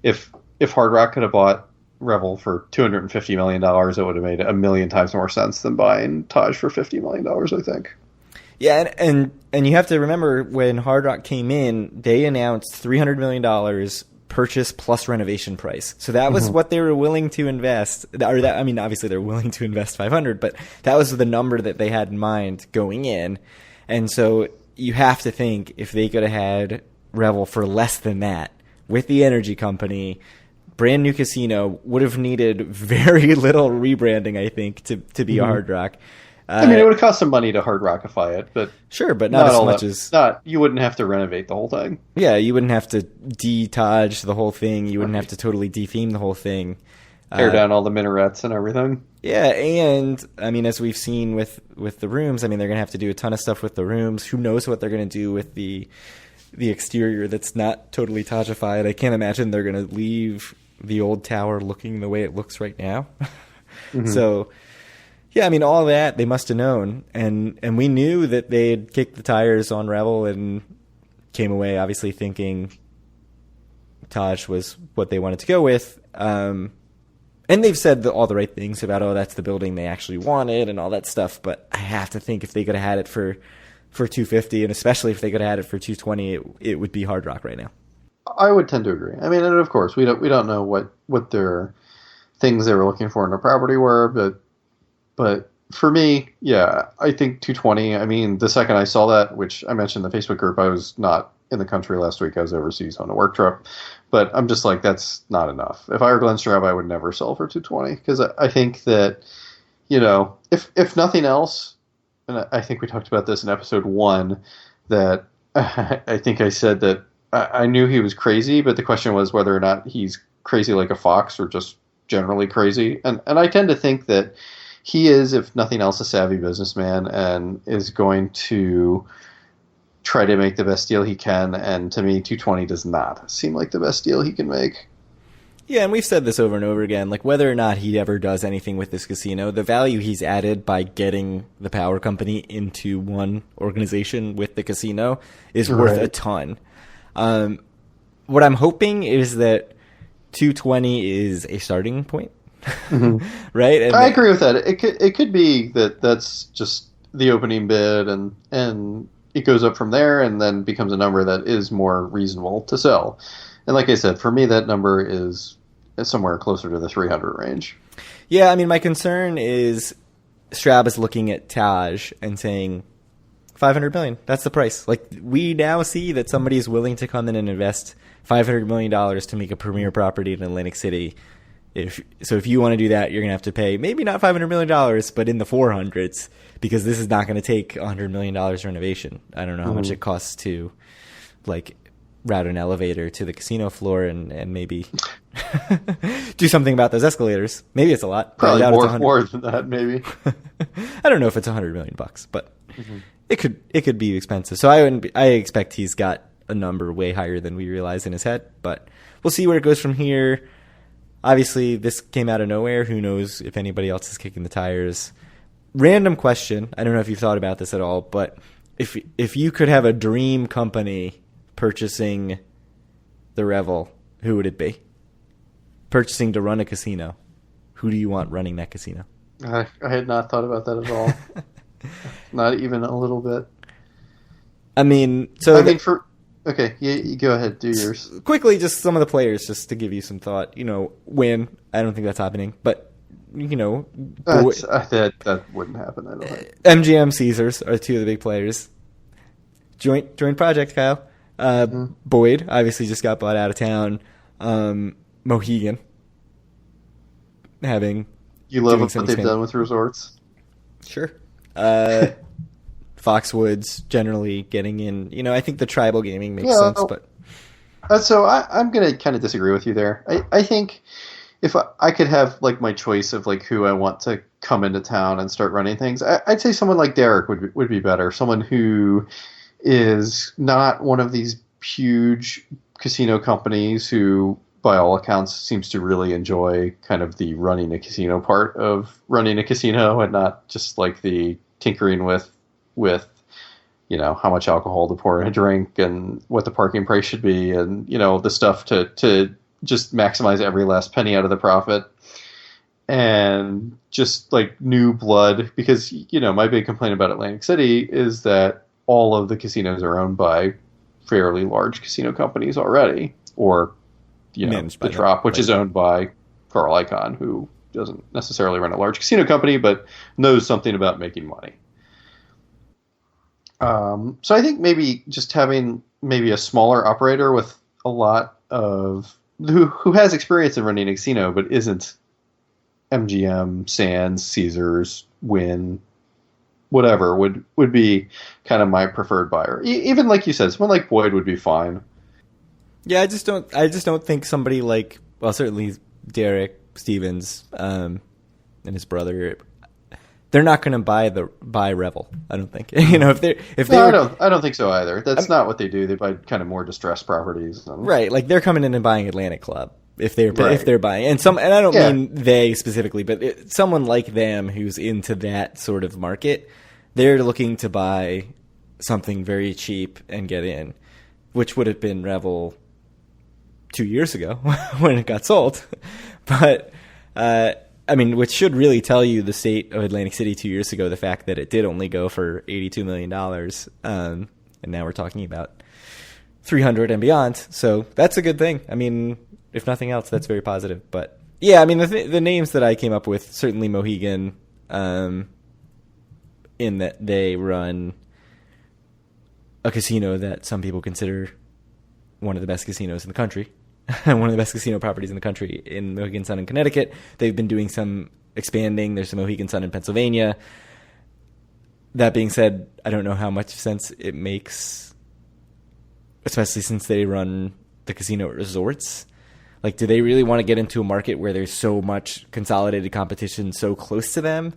B: If Hard Rock could have bought Revel for $250 million, it would have made a million times more sense than buying Taj for $50 million, I think.
A: Yeah, and you have to remember when Hard Rock came in, they announced $300 million purchase plus renovation price. So that was what they were willing to invest. Or that, I mean, obviously they're willing to invest 500, but that was the number that they had in mind going in. And so you have to think if they could have had Revel for less than that with the energy company, brand new casino, would have needed very little rebranding, I think, to be a Hard Rock.
B: I mean, it would have cost some money to Hard Rockify it, but
A: sure, but not as much as
B: you wouldn't have to renovate the whole thing.
A: Yeah, you wouldn't have to de-Taj the whole thing. You wouldn't have to totally de-theme the whole thing.
B: Tear down all the minarets and everything.
A: Yeah, and I mean, as we've seen with the rooms, I mean, they're going to have to do a ton of stuff with the rooms. Who knows what they're going to do with the exterior that's not totally Tajified. I can't imagine they're going to leave the old tower looking the way it looks right now. So, yeah, I mean, all that they must have known, and we knew that they had kicked the tires on Revel and came away obviously thinking Taj was what they wanted to go with. And they've said all the right things about, oh, that's the building they actually wanted and all that stuff. But I have to think if they could have had it for $250, and especially if they could have had it for $220, it would be Hard Rock right now.
B: I would tend to agree. I mean, and of course, we don't know what their things they were looking for in the property were, but for me, yeah, I think 220. I mean, the second I saw that, which I mentioned in the Facebook group, I was not in the country last week. I was overseas on a work trip, but I'm just like, that's not enough. If I were Glenn Straub, I would never sell for 220 because I think that, you know, if nothing else, and I think we talked about this in episode 1, that I think I said that I knew he was crazy, but the question was whether or not he's crazy like a fox or just generally crazy. And I tend to think that he is, if nothing else, a savvy businessman and is going to try to make the best deal he can. And to me, 220 does not seem like the best deal he can make.
A: Yeah, and we've said this over and over again, like whether or not he ever does anything with this casino, the value he's added by getting the power company into one organization with the casino is worth a ton. What I'm hoping is that 220 is a starting point. Right? And
B: I agree with that. It could be that's just the opening bid and it goes up from there and then becomes a number that is more reasonable to sell. And like I said, for me, that number is somewhere closer to the 300 range.
A: Yeah, I mean, my concern is Straub is looking at Taj and saying $500 million. That's the price. Like, we now see that somebody is willing to come in and invest $500 million to make a premier property in Atlantic City. If you want to do that, you're going to have to pay maybe not $500 million, but in the 400s, because this is not going to take $100 million renovation. I don't know how much it costs to, like, route an elevator to the casino floor and maybe do something about those escalators. Maybe it's a lot.
B: Probably more than that, maybe.
A: I don't know if it's $100 million, but it could be expensive. So I expect he's got a number way higher than we realize in his head, but we'll see where it goes from here. Obviously, this came out of nowhere. Who knows if anybody else is kicking the tires? Random question. I don't know if you've thought about this at all, but if you could have a dream company purchasing the Revel, who would it be? Purchasing to run a casino. Who do you want running that casino?
B: I had not thought about that at all. Not even a little bit.
A: I mean,
B: okay, you go ahead, do yours.
A: Quickly, just some of the players, just to give you some thought. Win. I don't think that's happening, but
B: that wouldn't happen. I don't think.
A: MGM, Caesars are two of the big players. Joint project, Kyle. Boyd obviously just got bought out of town. Mohegan
B: You love
A: doing
B: what
A: some
B: they've
A: expanding.
B: done with resorts.
A: Sure. Foxwoods generally getting in. I think the tribal gaming makes sense, but
B: So I'm going to kind of disagree with you there. I think if I could have like my choice of like who I want to come into town and start running things, I'd say someone like Derek would be better. Someone who is not one of these huge casino companies who, by all accounts, seems to really enjoy kind of the running a casino part of running a casino, and not just like the tinkering with how much alcohol to pour in a drink and what the parking price should be, and the stuff to just maximize every last penny out of the profit. And just like new blood, because my big complaint about Atlantic City is that all of the casinos are owned by fairly large casino companies already, or
A: Managed by
B: the Trop, which is owned by Carl Icahn, who doesn't necessarily run a large casino company, but knows something about making money. So I think maybe just having maybe a smaller operator with a lot of who has experience in running a casino, but isn't MGM, Sands, Caesars, Wynn, whatever, would be kind of my preferred buyer. Even like you said, someone like Boyd would be fine.
A: yeah, I just don't think somebody like, well, certainly Derek Stevens and his brother, they're not going to buy Revel. I don't think.
B: I don't think so either. That's not what they do. They buy kind of more distressed properties.
A: Right, like they're coming in and buying Atlantic Club if they're buying, and I don't mean they specifically, but someone like them who's into that sort of market, they're looking to buy something very cheap and get in, which would have been Revel 2 years ago when it got sold, but. Which should really tell you the state of Atlantic City 2 years ago, the fact that it did only go for $82 million, and now we're talking about 300 and beyond. So that's a good thing. I mean, if nothing else, that's very positive. But yeah, I mean, the names that I came up with, certainly Mohegan, in that they run a casino that some people consider one of the best casinos in the country. One of the best casino properties in the country in Mohegan Sun in Connecticut. They've been doing some expanding. There's a Mohegan Sun in Pennsylvania. That being said, I don't know how much sense it makes, especially since they run the casino at resorts. Like, do they really want to get into a market where there's so much consolidated competition so close to them?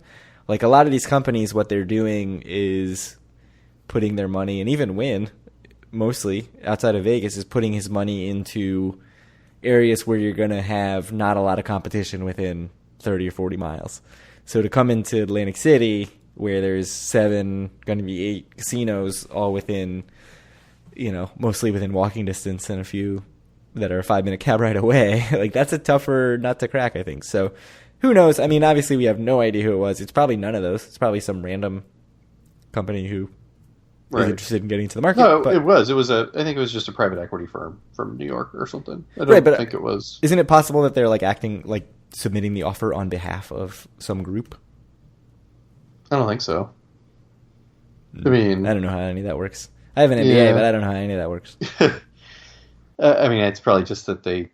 A: Like, a lot of these companies, what they're doing is putting their money, and even Wynn, mostly outside of Vegas, is putting his money into areas where you're going to have not a lot of competition within 30 or 40 miles. So to come into Atlantic City, where there's going to be 8 casinos, all within, mostly within walking distance, and a few that are a 5-minute cab ride away, like that's a tougher nut to crack, I think. So who knows? I mean, obviously we have no idea who it was. It's probably none of those. It's probably some random company who is interested in getting into the market.
B: No, it was. I think it was just a private equity firm from New York or something. I don't think it was.
A: Isn't it possible that they're like acting, like submitting the offer on behalf of some group?
B: I don't think so. I mean,
A: I don't know how any of that works. I have an MBA, but I don't know how any of that works.
B: I mean, it's probably just that they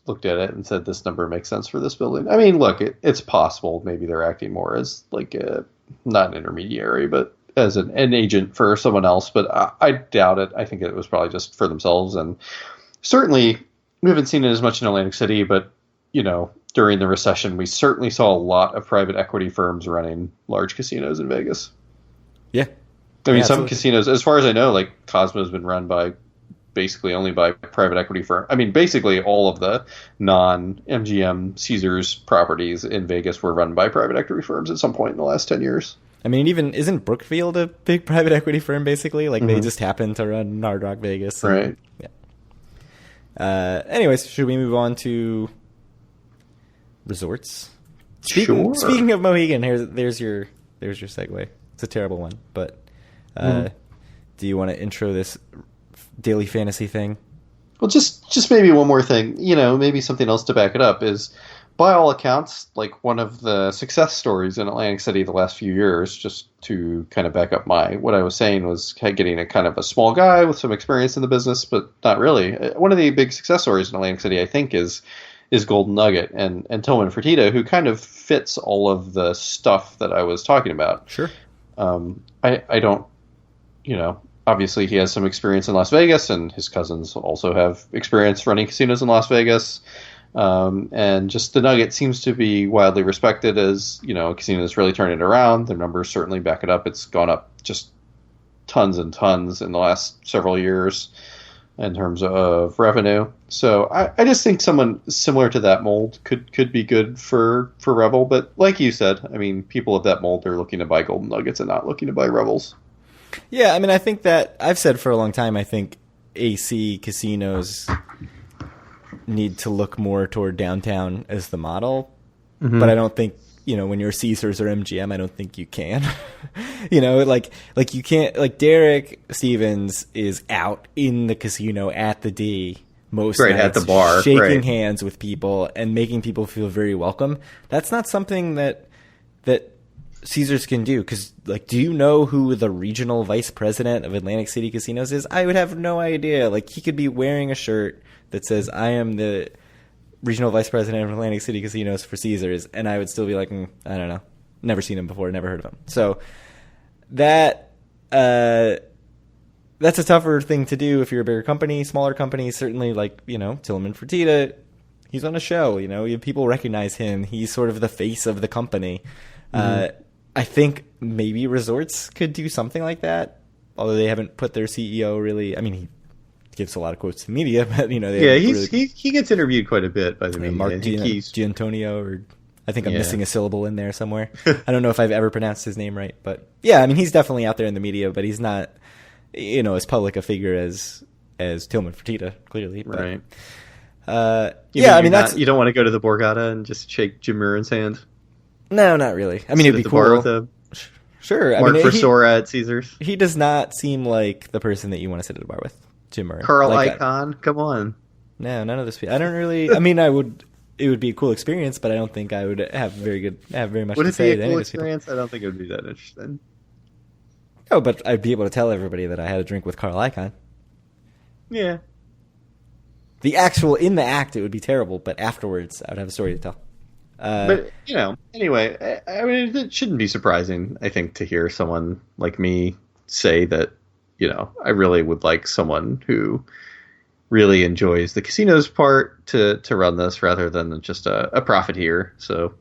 B: looked at it and said this number makes sense for this building. I mean, look, it's possible. Maybe they're acting more as like not an intermediary, but as an agent for someone else, but I doubt it. I think it was probably just for themselves. And certainly we haven't seen it as much in Atlantic City, but during the recession, we certainly saw a lot of private equity firms running large casinos in Vegas.
A: Yeah.
B: I mean, some casinos, as far as I know, like Cosmo's been run by basically only by private equity firm. I mean, basically all of the non-MGM Caesars properties in Vegas were run by private equity firms at some point in the last 10 years.
A: I mean, even isn't Brookfield a big private equity firm, basically? Like, they just happen to run Hard Rock Vegas.
B: Right.
A: Yeah. Anyways, should we move on to resorts?
B: Sure.
A: Speaking of Mohegan, there's your segue. It's a terrible one, but do you want to intro this daily fantasy thing?
B: Well, just maybe one more thing. Maybe something else to back it up is, by all accounts, like one of the success stories in Atlantic City the last few years, just to kind of back up what I was saying, was getting a kind of a small guy with some experience in the business, but not really. One of the big success stories in Atlantic City, I think, is Golden Nugget and Tillman Fertitta, who kind of fits all of the stuff that I was talking about.
A: Sure.
B: I don't, obviously he has some experience in Las Vegas, and his cousins also have experience running casinos in Las Vegas. And just the Nugget seems to be wildly respected as, a casino that's really turning it around. Their numbers certainly back it up. It's gone up just tons and tons in the last several years in terms of revenue. So I just think someone similar to that mold could be good for Revel. But like you said, I mean, people of that mold are looking to buy Golden Nuggets and not looking to buy Revels.
A: Yeah, I mean, I think that I've said for a long time, I think AC casinos need to look more toward downtown as the model. Mm-hmm. But I don't think, when you're Caesars or MGM, I don't think you can. Like you can't, like Derek Stevens is out in the casino at the D most nights,
B: at the bar,
A: shaking hands with people and making people feel very welcome. That's not something that Caesars can do, because, like, do you know who the regional vice president of Atlantic City Casinos is? I would have no idea. Like, he could be wearing a shirt that says, I am the regional vice president of Atlantic City Casinos for Caesars, and I would still be like, I don't know. Never seen him before, never heard of him. So that's a tougher thing to do if you're a bigger company. Smaller companies, certainly, like, Tillman Fertitta, he's on a show, people recognize him. He's sort of the face of the company. Mm-hmm. I think maybe resorts could do something like that, although they haven't put their CEO really. I mean, he gives a lot of quotes to the media, but
B: he gets interviewed quite a bit by the media.
A: Mark Giantonio, or I think I'm missing a syllable in there somewhere. I don't know if I've ever pronounced his name right, but yeah, I mean, he's definitely out there in the media, but he's not, as public a figure as Tillman Fertitta, clearly. But,
B: right.
A: That's
B: you don't want to go to the Borgata and just shake Jim Murren's hand.
A: No, not really. I mean, it'd be cool. Sure.
B: Mark Versora at Caesars.
A: He does not seem like the person that you want to sit at a bar with, Jim Murren.
B: Carl Icahn, come on.
A: No, none of this. I don't really. I mean, it would be a cool experience, but I don't think I would have very much to say.
B: Would it be a cool experience? I don't think it would be that interesting.
A: No, but I'd be able to tell everybody that I had a drink with Carl Icahn.
B: Yeah.
A: In the act, it would be terrible, but afterwards, I would have a story to tell.
B: But, anyway, I mean, it shouldn't be surprising, I think, to hear someone like me say that, I really would like someone who really enjoys the casinos part to run this rather than just a profiteer. So,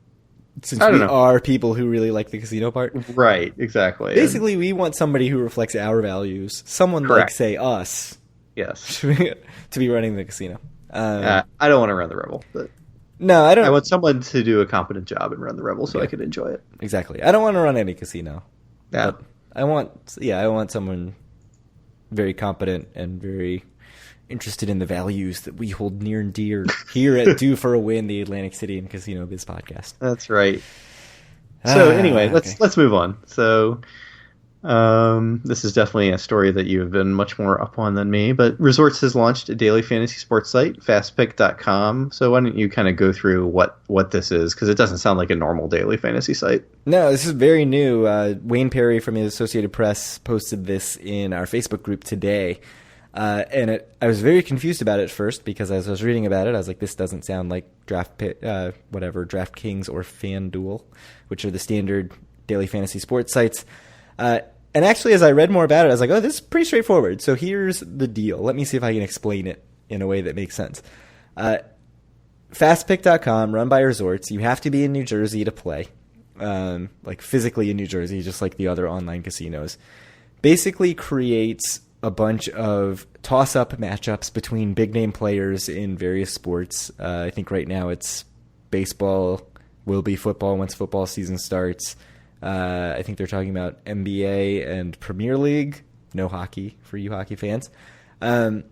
A: since we are people who really like the casino part.
B: Right, exactly.
A: Basically, we want somebody who reflects our values. Someone like, say, us.
B: Yes.
A: To be running the casino.
B: I don't want to run the Revel, but...
A: No, I don't.
B: I want someone to do a competent job and run the Revel so I can enjoy it.
A: Exactly. I don't want to run any casino.
B: Yeah.
A: But I want someone very competent and very interested in the values that we hold near and dear here at Due for a Win, the Atlantic City and Casino Biz podcast.
B: That's right. So anyway, let's move on. So this is definitely a story that you've been much more up on than me, but Resorts has launched a daily fantasy sports site, fastpick.com. So why don't you kind of go through what this is, because it doesn't sound like a normal daily fantasy site.
A: No, this is very new. Wayne Perry from the Associated Press posted this in our Facebook group today. And I was very confused about it at first, because as I was reading about it, I was like, this doesn't sound like DraftKings or FanDuel, which are the standard daily fantasy sports sites. And actually, as I read more about it, I was like, oh, this is pretty straightforward. So here's the deal. Let me see if I can explain it in a way that makes sense. Fastpick.com, run by Resorts. You have to be in New Jersey to play, like physically in New Jersey, just like the other online casinos. Basically creates a bunch of toss-up matchups between big-name players in various sports. I think right now it's baseball, will be football once football season starts. I think they're talking about NBA and Premier League. No hockey for you hockey fans. And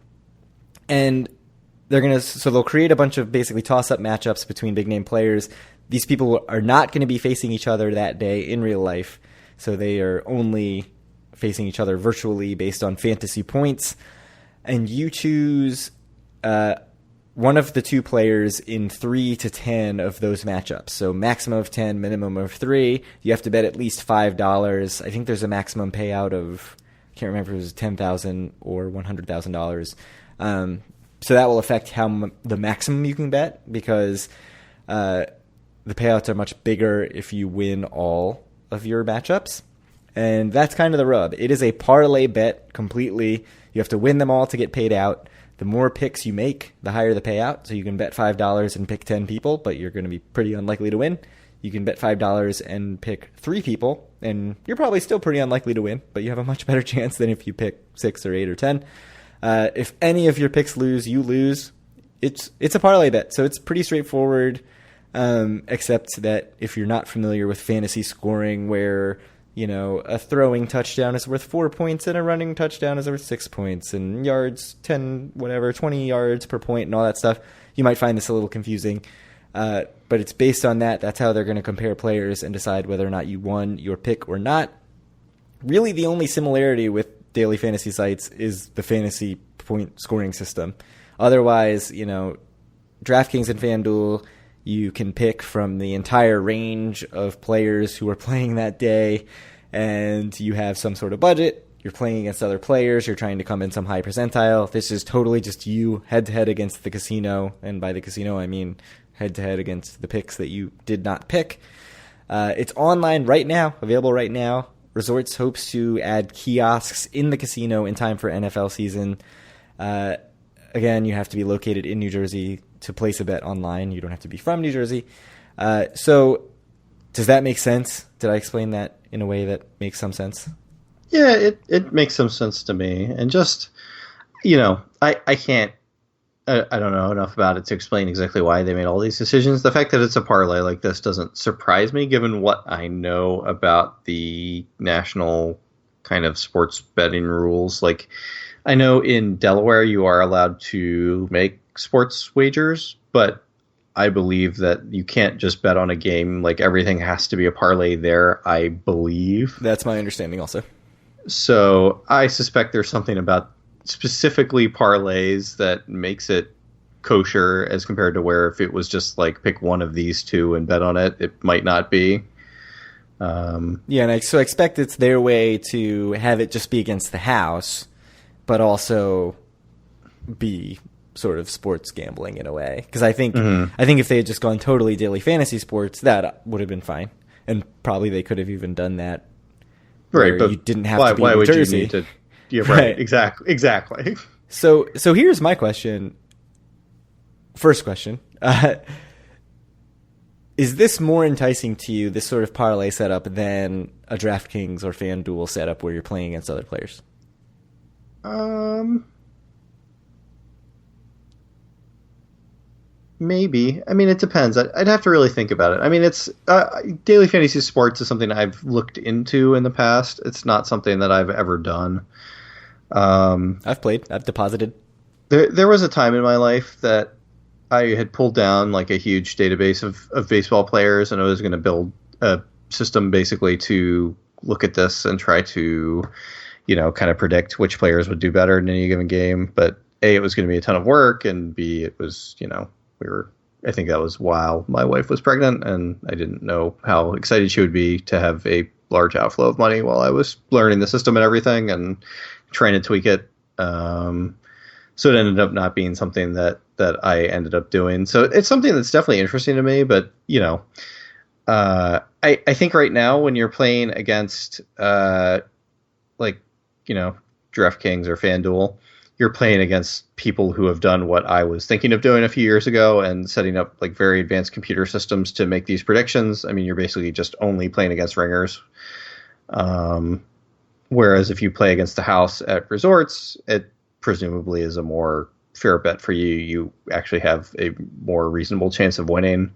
A: they'll create a bunch of basically toss-up matchups between big-name players. These people are not going to be facing each other that day in real life, so they are only facing each other virtually based on fantasy points. And you choose one of the two players in 3 to 10 of those matchups. So maximum of 10, minimum of 3. You have to bet at least $5. I think there's a maximum payout of, I can't remember if it was $10,000 or $100,000. So that will affect how the maximum you can bet, because the payouts are much bigger if you win all of your matchups. And that's kind of the rub. It is a parlay bet completely. You have to win them all to get paid out. The more picks you make, the higher the payout. So you can bet $5 and pick 10 people, but you're going to be pretty unlikely to win. You can bet $5 and pick 3 people, and you're probably still pretty unlikely to win, but you have a much better chance than if you pick 6 or 8 or 10. If any of your picks lose, you lose. It's a parlay bet, so it's pretty straightforward, except that if you're not familiar with fantasy scoring, where a throwing touchdown is worth 4 points and a running touchdown is worth 6 points, and yards, 20 yards per point and all that stuff, you might find this a little confusing. But it's based on that. That's how they're going to compare players and decide whether or not you won your pick or not. Really, the only similarity with daily fantasy sites is the fantasy point scoring system. Otherwise, DraftKings and FanDuel, you can pick from the entire range of players who are playing that day, and you have some sort of budget. You're playing against other players. You're trying to come in some high percentile. This is totally just you head-to-head against the casino, and by the casino, I mean head-to-head against the picks that you did not pick. It's online right now, available right now. Resorts hopes to add kiosks in the casino in time for NFL season. Again, you have to be located in New Jersey to place a bet online. You don't have to be from New Jersey. So does that make sense? Did I explain that in a way that makes some sense?
B: Yeah, it makes some sense to me. And just, I can't, I don't know enough about it to explain exactly why they made all these decisions. The fact that it's a parlay like this doesn't surprise me, given what I know about the national kind of sports betting rules. Like, I know in Delaware you are allowed to make sports wagers, but I believe that you can't just bet on a game. Like, everything has to be a parlay there, I believe.
A: That's my understanding also.
B: So I suspect there's something about specifically parlays that makes it kosher as compared to where if it was just like pick one of these two and bet on it, it might not be.
A: Yeah, and so I expect it's their way to have it just be against the house, but also be sort of sports gambling in a way. Because I think if they had just gone totally daily fantasy sports, that would have been fine, and probably they could have even done that.
B: Right, but
A: you didn't have to be in New Jersey.
B: You need to? Yeah, right. Exactly.
A: So here's my question. First question. Is this more enticing to you, this sort of parlay setup, than a DraftKings or FanDuel setup where you're playing against other players?
B: Maybe. I mean, it depends. I'd have to really think about it. I mean, it's daily fantasy sports is something I've looked into in the past. It's not something that I've ever done.
A: I've played. I've deposited.
B: There was a time in my life that I had pulled down like a huge database of baseball players, and I was going to build a system basically to look at this and try to, kind of predict which players would do better in any given game. But A, it was going to be a ton of work, and B, it was, I think that was while my wife was pregnant, and I didn't know how excited she would be to have a large outflow of money while I was learning the system and everything and trying to tweak it. So it ended up not being something that I ended up doing. So it's something that's definitely interesting to me, but I think right now when you're playing against DraftKings or FanDuel, you're playing against people who have done what I was thinking of doing a few years ago and setting up like very advanced computer systems to make these predictions. I mean, you're basically just only playing against ringers. Whereas if you play against the house at resorts, it presumably is a more fair bet for you. You actually have a more reasonable chance of winning.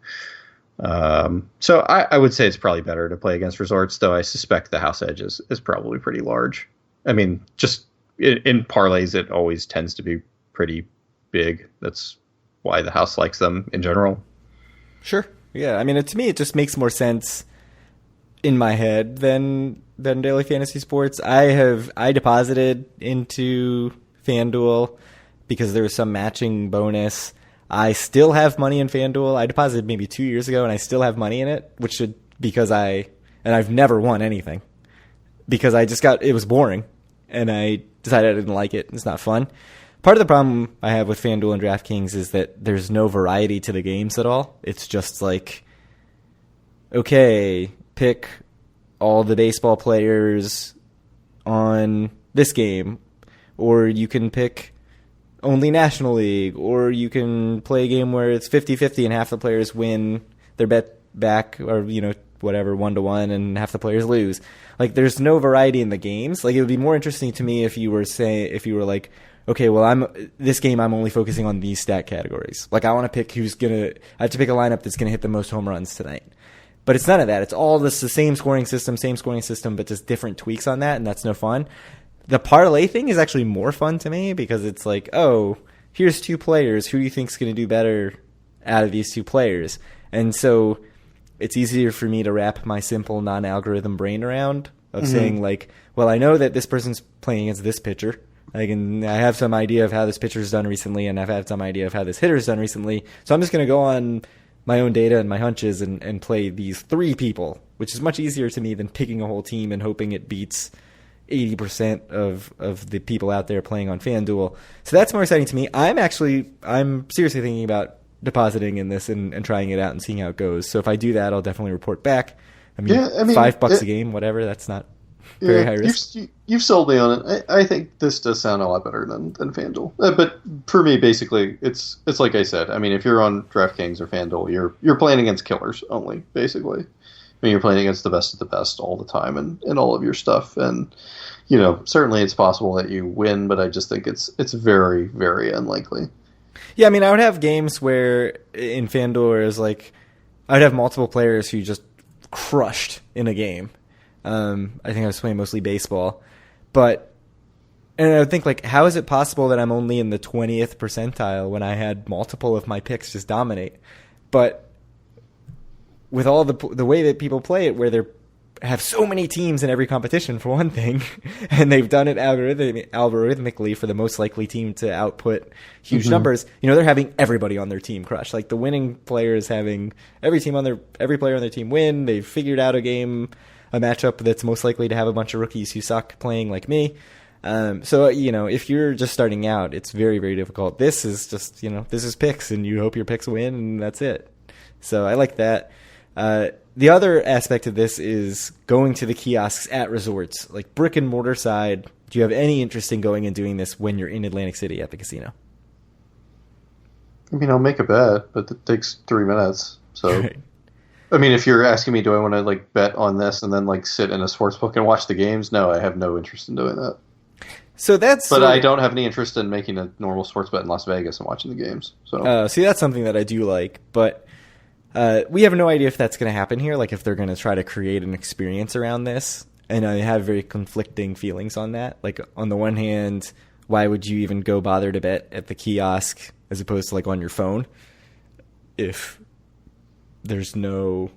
B: So I would say it's probably better to play against resorts, though I suspect the house edge is probably pretty large. I mean, just in parlays, it always tends to be pretty big. That's why the house likes them in general.
A: Sure. Yeah. I mean, to me, it just makes more sense in my head than daily fantasy sports. I deposited into FanDuel because there was some matching bonus. I still have money in FanDuel. I deposited maybe 2 years ago, and I still have money in it, I've never won anything because it was boring, and I decided I didn't like it. It's not fun. part of the problem I have with FanDuel and DraftKings is that there's no variety to the games at all. It's just like, okay, pick all the baseball players on this game, or you can pick only National League, or you can play a game where it's 50-50 and half the players win their bet back, or, whatever, 1-1, and half the players lose. Like, there's no variety in the games. Like, it would be more interesting to me if you were like, okay, well, this game I'm only focusing on these stat categories. Like, I want to pick I have to pick a lineup that's going to hit the most home runs tonight. But it's none of that. It's all the same scoring system, but just different tweaks on that, and that's no fun. The parlay thing is actually more fun to me because it's like, oh, here's two players. Who do you think's going to do better out of these two players? And so it's easier for me to wrap my simple non-algorithm brain around of saying, like, well, I know that this person's playing against this pitcher. I have some idea of how this pitcher's done recently, and I've had some idea of how this hitter's done recently. So I'm just going to go on my own data and my hunches and play these three people, which is much easier to me than picking a whole team and hoping it beats 80% of the people out there playing on FanDuel. So that's more exciting to me. I'm seriously thinking about depositing in this and trying it out and seeing how it goes. So if I do that, I'll definitely report back. $5 a game, whatever, that's not very high risk.
B: You've sold me on it. I think this does sound a lot better than FanDuel. But for me, basically, it's like I said. I mean, if you're on DraftKings or FanDuel, you're playing against killers only, basically. I mean, you're playing against the best of the best all the time and all of your stuff. And, certainly it's possible that you win, but I just think it's very, very unlikely.
A: Yeah, I mean, I would have games where in FanDuel it's like I'd have multiple players who just crushed in a game. I think I was playing mostly baseball. And I would think, like, how is it possible that I'm only in the 20th percentile when I had multiple of my picks just dominate? But with all the way that people play it, where they have so many teams in every competition, for one thing, and they've done it algorithmically for the most likely team to output huge numbers, they're having everybody on their team crush. Like, the winning player is having every player on their team win. They've figured out a matchup that's most likely to have a bunch of rookies who suck playing like me. So if you're just starting out, it's very, very difficult. This is just, this is picks, and you hope your picks win, and that's it. So I like that. The other aspect of this is going to the kiosks at resorts, like brick and mortar side. Do you have any interest in going and doing this when you're in Atlantic City at the casino?
B: I mean, I'll make a bet, but it takes 3 minutes. So,
A: right.
B: I mean, if you're asking me, do I want to bet on this and then sit in a sports book and watch the games? No, I have no interest in doing that.
A: So
B: but I don't have any interest in making a normal sports bet in Las Vegas and watching the games. So,
A: see, that's something that I do like, but. We have no idea if that's going to happen here, like if they're going to try to create an experience around this. And I have very conflicting feelings on that. Like, on the one hand, why would you even go bother to bet at the kiosk as opposed to on your phone if there's no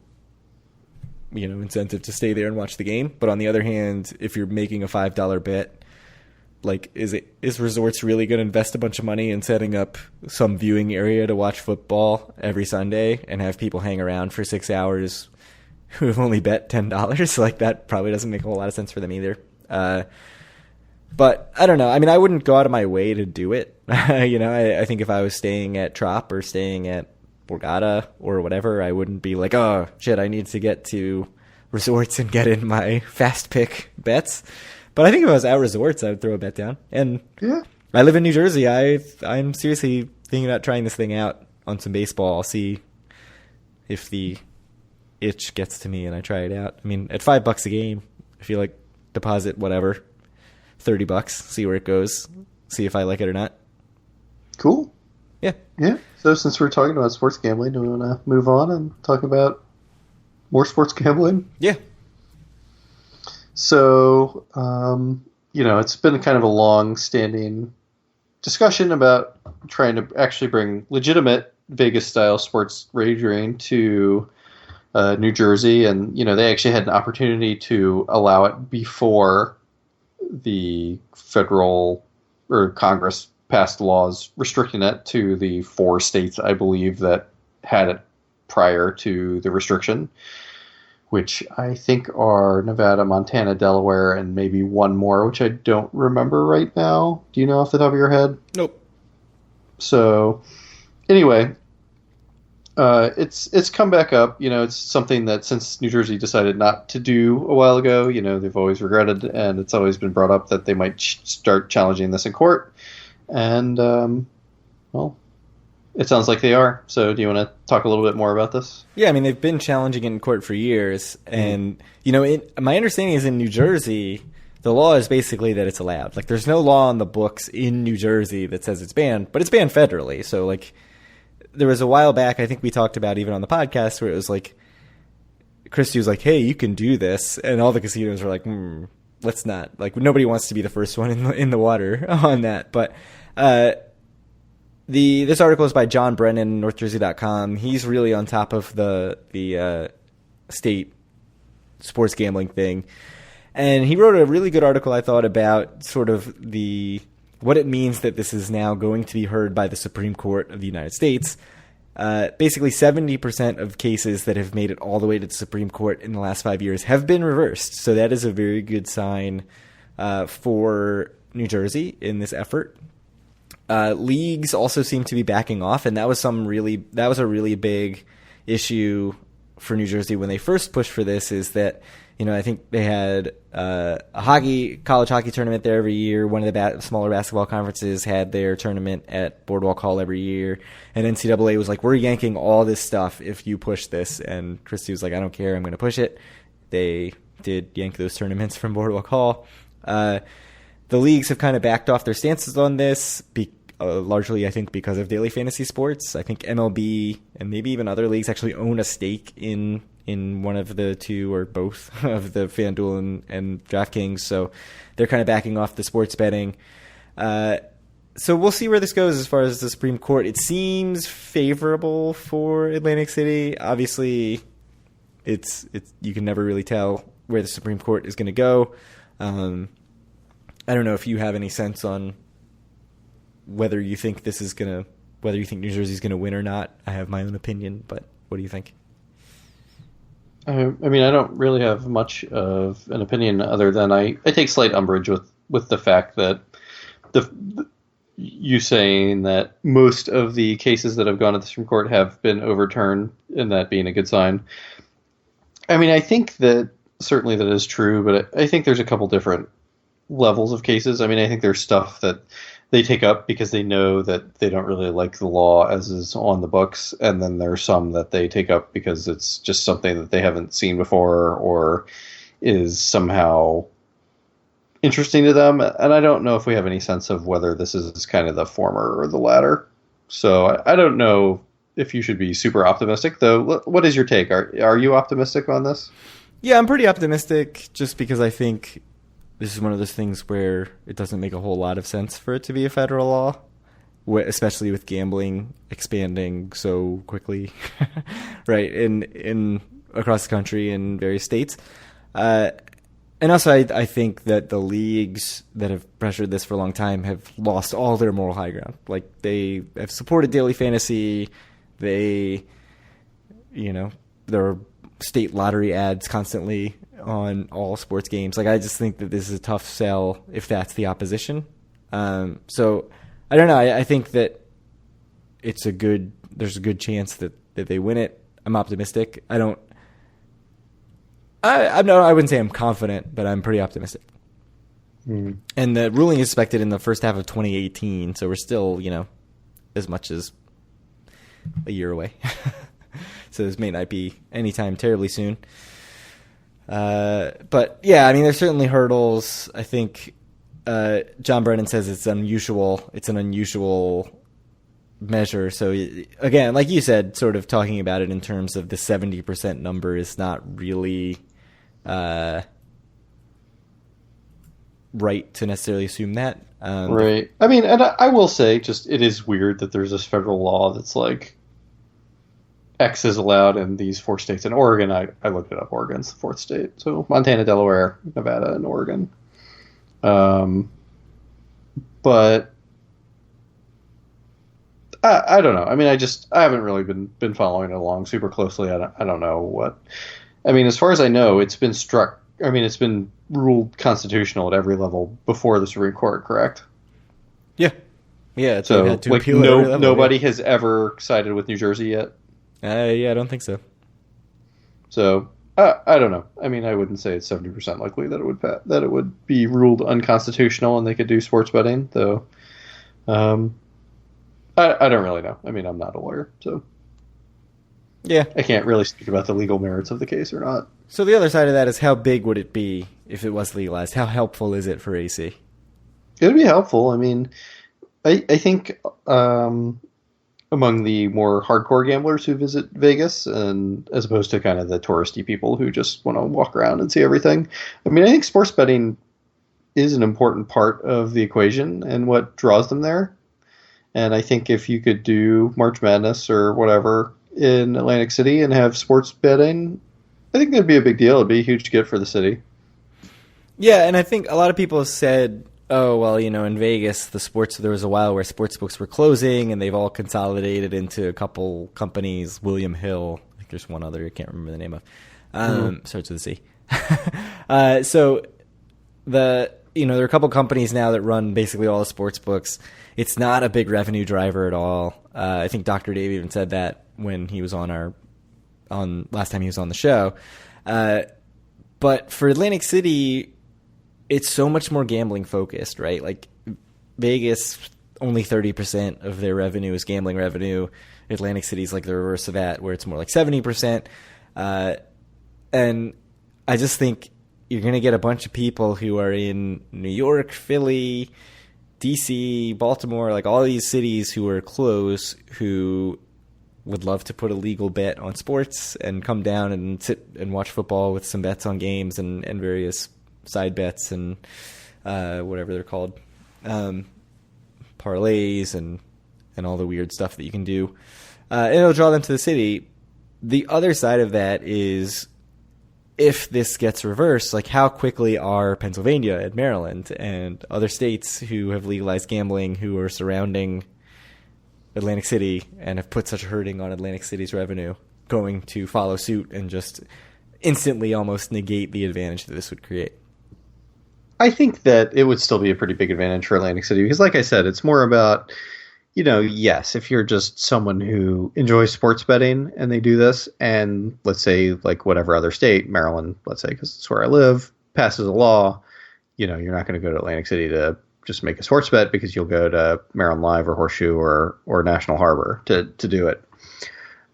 A: incentive to stay there and watch the game? But on the other hand, if you're making a $5 bet, is Resorts really going to invest a bunch of money in setting up some viewing area to watch football every Sunday and have people hang around for 6 hours who have only bet $10? That probably doesn't make a whole lot of sense for them either. But I don't know. I mean, I wouldn't go out of my way to do it. I think if I was staying at Trop or staying at Borgata or whatever, I wouldn't be like, oh shit, I need to get to Resorts and get in my fast pick bets. But I think if I was at Resorts, I would throw a bet down. And
B: yeah.
A: I live in New Jersey. I'm seriously thinking about trying this thing out on some baseball. I'll see if the itch gets to me and I try it out. I mean, at $5 a game, if you deposit whatever, $30, see where it goes, see if I like it or not.
B: Cool.
A: Yeah.
B: Yeah. So since we're talking about sports gambling, do we want to move on and talk about more sports gambling?
A: Yeah.
B: So, it's been kind of a long-standing discussion about trying to actually bring legitimate Vegas-style sports wagering to New Jersey. And, they actually had an opportunity to allow it before the federal or Congress passed laws restricting it to the 4 states, I believe, that had it prior to the restriction, which I think are Nevada, Montana, Delaware, and maybe one more, which I don't remember right now. Do you know off the top of your head?
A: Nope.
B: So, anyway, it's come back up. It's something that since New Jersey decided not to do a while ago, they've always regretted, and it's always been brought up that they might start challenging this in court. And, well, it sounds like they are. So do you want to talk a little bit more about this?
A: Yeah, I mean, they've been challenging it in court for years. And, my understanding is in New Jersey, the law is basically that it's allowed. Like, there's no law on the books in New Jersey that says it's banned, but it's banned federally. So, like, there was a while back, I think we talked about even on the podcast, where it was like, Christie was like, hey, you can do this. And all the casinos were like, let's not. Like, nobody wants to be the first one in the water on that. But this article is by John Brennan, NorthJersey.com. He's really on top of the state sports gambling thing. And he wrote a really good article, I thought, about sort of what it means that this is now going to be heard by the Supreme Court of the United States. Basically, 70% of cases that have made it all the way to the Supreme Court in the last 5 years have been reversed. So that is a very good sign for New Jersey in this effort. Leagues also seem to be backing off, and that was a really big issue for New Jersey when they first pushed for this. Is that I think they had a college hockey tournament there every year. One of the smaller basketball conferences had their tournament at Boardwalk Hall every year, and NCAA was like, "We're yanking all this stuff if you push this." And Christie was like, "I don't care, I'm going to push it." They did yank those tournaments from Boardwalk Hall. The leagues have kind of backed off their stances on this, largely, I think, because of daily fantasy sports. I think MLB and maybe even other leagues actually own a stake in one of the two or both of the FanDuel and DraftKings, so they're kind of backing off the sports betting. So we'll see where this goes as far as the Supreme Court. It seems favorable for Atlantic City. Obviously, it's you can never really tell where the Supreme Court is going to go. I don't know if you have any sense on whether you think New Jersey's going to win or not. I have my own opinion, but what do you think?
B: I mean, I don't really have much of an opinion other than I take slight umbrage with the fact that you saying that most of the cases that have gone to the Supreme Court have been overturned, and that being a good sign. I mean, I think that certainly that is true, but I think there's a couple different levels of cases. I mean, I think there's stuff that they take up because they know that they don't really like the law as is on the books, and then there's some that they take up because it's just something that they haven't seen before or is somehow interesting to them. And I don't know if we have any sense of whether this is kind of the former or the latter. So I don't know if you should be super optimistic, though. What is your take? Are you optimistic on this?
A: Yeah, I'm pretty optimistic just because I think this is one of those things where it doesn't make a whole lot of sense for it to be a federal law, especially with gambling expanding so quickly, right, in across the country in various states. And also, I think that the leagues that have pressured this for a long time have lost all their moral high ground. Like, they have supported daily fantasy. There are state lottery ads constantly on all sports games. Like, I just think that this is a tough sell if that's the opposition. So I don't know. I think that there's a good chance that they win it. I'm optimistic. I wouldn't say I'm confident, but I'm pretty optimistic. Mm. And the ruling is expected in the first half of 2018. So we're still, as much as a year away. So this may not be anytime terribly soon. But yeah, I mean, there's certainly hurdles. I think John Brennan says it's unusual. It's an unusual measure. So again, like you said, sort of talking about it in terms of the 70% number is not really right to necessarily assume that.
B: Right. I mean, and I will say, just it is weird that there's this federal law that's like X is allowed in these 4 states. In Oregon, I looked it up. Oregon's the 4th state. So Montana, Delaware, Nevada, and Oregon. But I don't know. I mean, I haven't really been following it along super closely. I don't know what I mean, as far as I know, it's been struck. I mean, it's been ruled constitutional at every level before the Supreme Court, correct?
A: Yeah. Yeah, they've
B: So,
A: had to
B: like,
A: appeal at every level,
B: nobody
A: yeah.
B: has ever sided with New Jersey yet.
A: Yeah, I don't think so.
B: So, I don't know. I mean, I wouldn't say it's 70% likely that it would be ruled unconstitutional and they could do sports betting, though. Um, I don't really know. I mean, I'm not a lawyer, so
A: Yeah.
B: I can't really speak about the legal merits of the case or not.
A: So the other side of that is how big would it be if it was legalized? How helpful is it for AC?
B: It would be helpful. I mean, I think among the more hardcore gamblers who visit Vegas, and as opposed to kind of the touristy people who just want to walk around and see everything. I mean, I think sports betting is an important part of the equation and what draws them there. And I think if you could do March Madness or whatever in Atlantic City and have sports betting, I think that'd be a big deal. It'd be a huge get for the city.
A: Yeah, and I think a lot of people have said, oh, well, in Vegas, there was a while where sports books were closing, and they've all consolidated into a couple companies. William Hill, I think there's one other I can't remember the name of. Starts with a C. So there are a couple companies now that run basically all the sports books. It's not a big revenue driver at all. I think Dr. Dave even said that when he was on last time he was on the show. But for Atlantic City, it's so much more gambling focused, right? Like Vegas, only 30% of their revenue is gambling revenue. Atlantic City's like the reverse of that, where it's more like 70%. And I just think you're going to get a bunch of people who are in New York, Philly, DC, Baltimore, like all these cities who are close, who would love to put a legal bet on sports and come down and sit and watch football with some bets on games and various side bets and whatever they're called, parlays and all the weird stuff that you can do. And it'll draw them to the city. The other side of that is, if this gets reversed, like how quickly are Pennsylvania and Maryland and other states who have legalized gambling, who are surrounding Atlantic City and have put such a hurting on Atlantic City's revenue, going to follow suit and just instantly almost negate the advantage that this would create?
B: I think that it would still be a pretty big advantage for Atlantic City because, like I said, it's more about, yes, if you're just someone who enjoys sports betting and they do this, and let's say, like whatever other state, Maryland, let's say, because it's where I live, passes a law, you're not going to go to Atlantic City to just make a sports bet because you'll go to Maryland Live or Horseshoe or National Harbor to do it.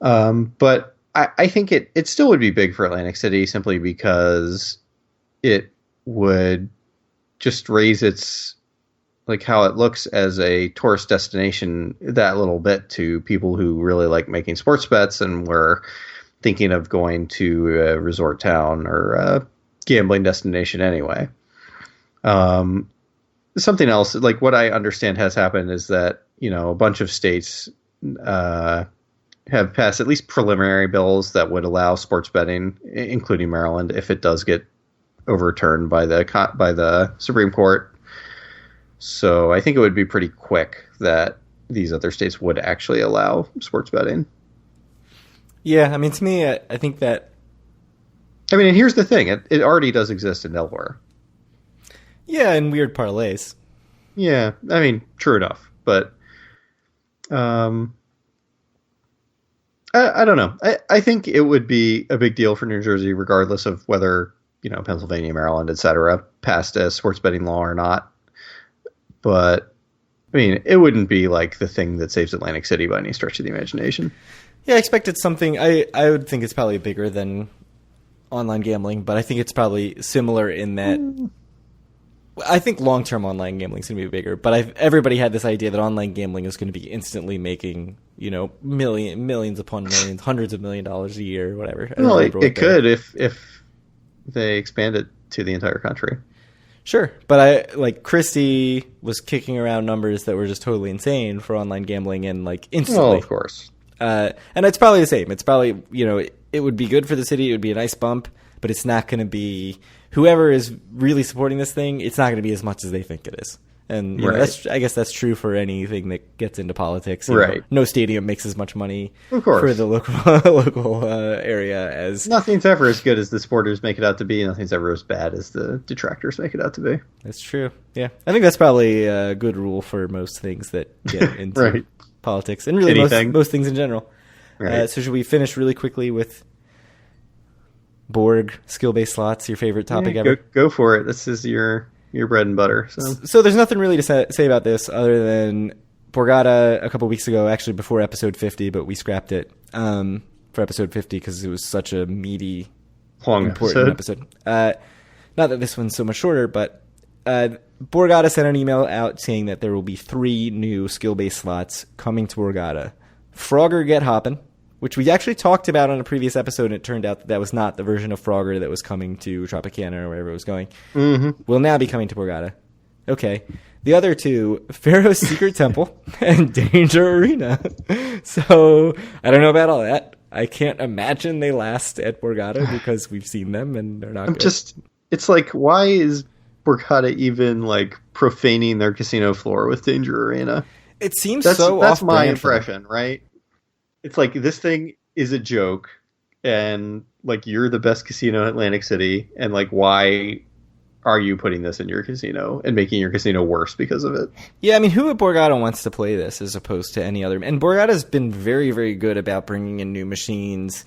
B: But I think it still would be big for Atlantic City simply because it would just raise its, like, how it looks as a tourist destination that little bit to people who really like making sports bets and were thinking of going to a resort town or a gambling destination anyway. Something else, like what I understand has happened is that, a bunch of states have passed at least preliminary bills that would allow sports betting, including Maryland, if it does get overturned by the Supreme Court. So I think it would be pretty quick that these other states would actually allow sports betting.
A: Yeah, I mean, to me, I think that...
B: I mean, and here's the thing. It already does exist in Delaware.
A: Yeah, and weird parlays.
B: Yeah, I mean, true enough. But I don't know. I think it would be a big deal for New Jersey regardless of whether, Pennsylvania, Maryland, etc. passed a sports betting law or not. But, I mean, it wouldn't be like the thing that saves Atlantic City by any stretch of the imagination.
A: Yeah, I expect it's something... I would think it's probably bigger than online gambling, but I think it's probably similar in that... I think long-term online gambling is going to be bigger, but everybody had this idea that online gambling is going to be instantly making, millions upon millions, hundreds of $1 million a year, whatever.
B: Well, it could if they expand it to the entire country.
A: Sure, but Christie was kicking around numbers that were just totally insane for online gambling and instantly.
B: Well, of course.
A: And it's probably the same. It's probably, it would be good for the city. It would be a nice bump, but it's not going to be, whoever is really supporting this thing, it's not going to be as much as they think it is. And you know, I guess that's true for anything that gets into politics. You
B: Right.
A: know, no stadium makes as much money
B: Of course.
A: for the local area as...
B: Nothing's ever as good as the supporters make it out to be. Nothing's ever as bad as the detractors make it out to be.
A: That's true. Yeah. I think that's probably a good rule for most things that get into
B: Right.
A: politics. And really most things in general.
B: Right.
A: So should we finish really quickly with Borg skill-based slots, your favorite topic ever?
B: Go for it. This is your bread and butter.
A: So there's nothing really to say about this other than Borgata a couple weeks ago, actually before episode 50, but we scrapped it for episode 50 because it was such a meaty, important episode. Not that this one's so much shorter, but Borgata sent an email out saying that there will be 3 new skill-based slots coming to Borgata. Frogger Get Hoppin', which we actually talked about on a previous episode, and it turned out that was not the version of Frogger that was coming to Tropicana or wherever it was going.
B: Mm-hmm.
A: Will now be coming to Borgata. Okay. The other 2, Pharaoh's Secret Temple and Danger Arena. So, I don't know about all that. I can't imagine they last at Borgata because we've seen them and they're not good.
B: It's like, why is Borgata even, like, profaning their casino floor with Danger Arena?
A: It seems
B: that's my
A: impression,
B: right? It's like, this thing is a joke, and, like, you're the best casino in Atlantic City, and, like, why are you putting this in your casino and making your casino worse because of it?
A: Yeah, I mean, who at Borgata wants to play this as opposed to any other? And Borgata's been very, very good about bringing in new machines.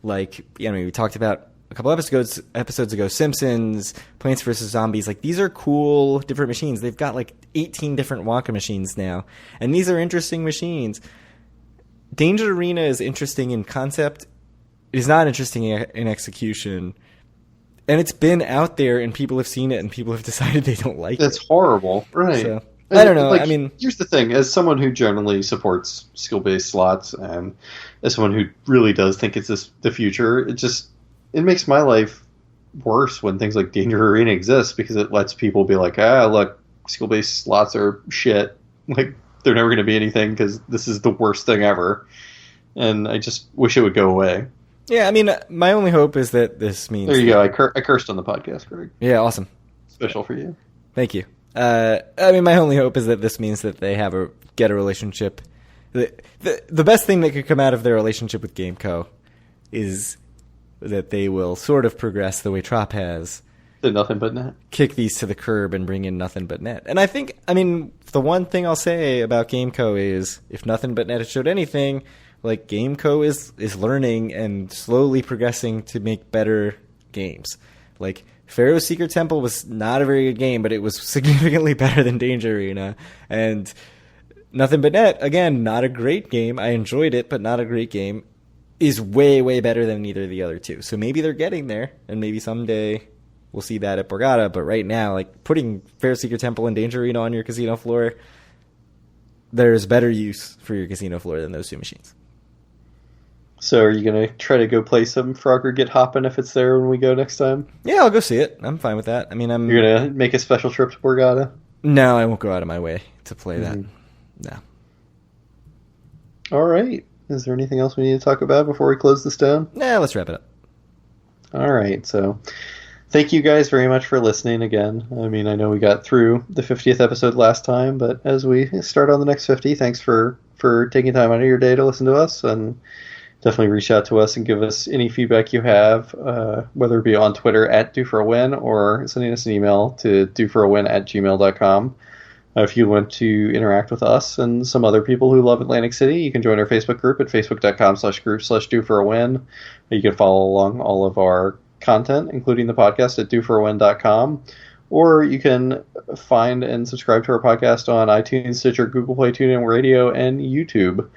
A: Like, I mean, we talked about a couple episodes ago, Simpsons, Plants vs. Zombies. Like, these are cool, different machines. They've got, like, 18 different Wonka machines now. And these are interesting machines. Danger Arena is interesting in concept. It is not interesting in execution. And it's been out there, and people have seen it, and people have decided they don't like it.
B: It's horrible. Right.
A: So, I don't know.
B: Like,
A: I mean,
B: here's the thing. As someone who generally supports skill-based slots, and as someone who really does think it's the future, it makes my life worse when things like Danger Arena exist, because it lets people be like, look, skill-based slots are shit. Like, they're never going to be anything because this is the worst thing ever. And I just wish it would go away.
A: Yeah, I mean, my only hope is that this means...
B: There you go. I cursed on the podcast, Greg.
A: Yeah, awesome.
B: Special for you.
A: Thank you. I mean, my only hope is that this means that they get a relationship. The best thing that could come out of their relationship with GameCo is that they will sort of progress the way Trop has.
B: The Nothing But Net.
A: Kick these to the curb and bring in Nothing But Net. And I mean, the one thing I'll say about GameCo is, if Nothing But Net has showed anything, like, GameCo is learning and slowly progressing to make better games. Like, Pharaoh's Secret Temple was not a very good game, but it was significantly better than Danger Arena. And Nothing But Net, again, not a great game. I enjoyed it, but not a great game. Is way, way better than either of the other two. So maybe they're getting there, and maybe someday we'll see that at Borgata. But right now, like, putting Pharaoh's Secret Temple and Danger Arena on your casino floor, there's better use for your casino floor than those two machines.
B: So are you going to try to go play some Frogger Get Hoppin' if it's there when we go next time?
A: Yeah, I'll go see it. I'm fine with that. I mean,
B: You're going to make a special trip to Borgata?
A: No, I won't go out of my way to play that. No.
B: All right. Is there anything else we need to talk about before we close this down?
A: Nah, let's wrap it up.
B: All right. So thank you guys very much for listening again. I mean, I know we got through the 50th episode last time, but as we start on the next 50, thanks for taking time out of your day to listen to us, and definitely reach out to us and give us any feedback you have, whether it be on Twitter at DoForAWin or sending us an email to doforawin@gmail.com. If you want to interact with us and some other people who love Atlantic City, you can join our Facebook group at facebook.com/group/doforawin. You can follow along all of our content, including the podcast, at doforawin.com. Or you can find and subscribe to our podcast on iTunes, Stitcher, Google Play, TuneIn Radio, and YouTube.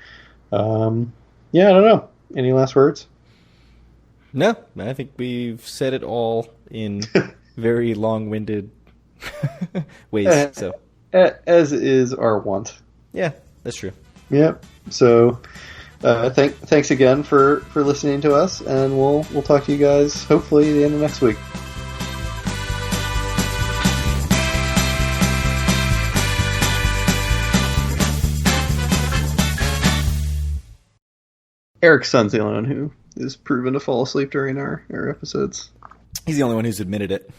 B: Yeah, I don't know. Any last words?
A: No, I think we've said it all in very long-winded ways. So,
B: as is our want.
A: Yeah, that's true.
B: Yeah. So, thanks again for listening to us, and we'll talk to you guys hopefully the end of next week. Eric's son's the only one who is proven to fall asleep during our episodes.
A: He's the only one who's admitted it.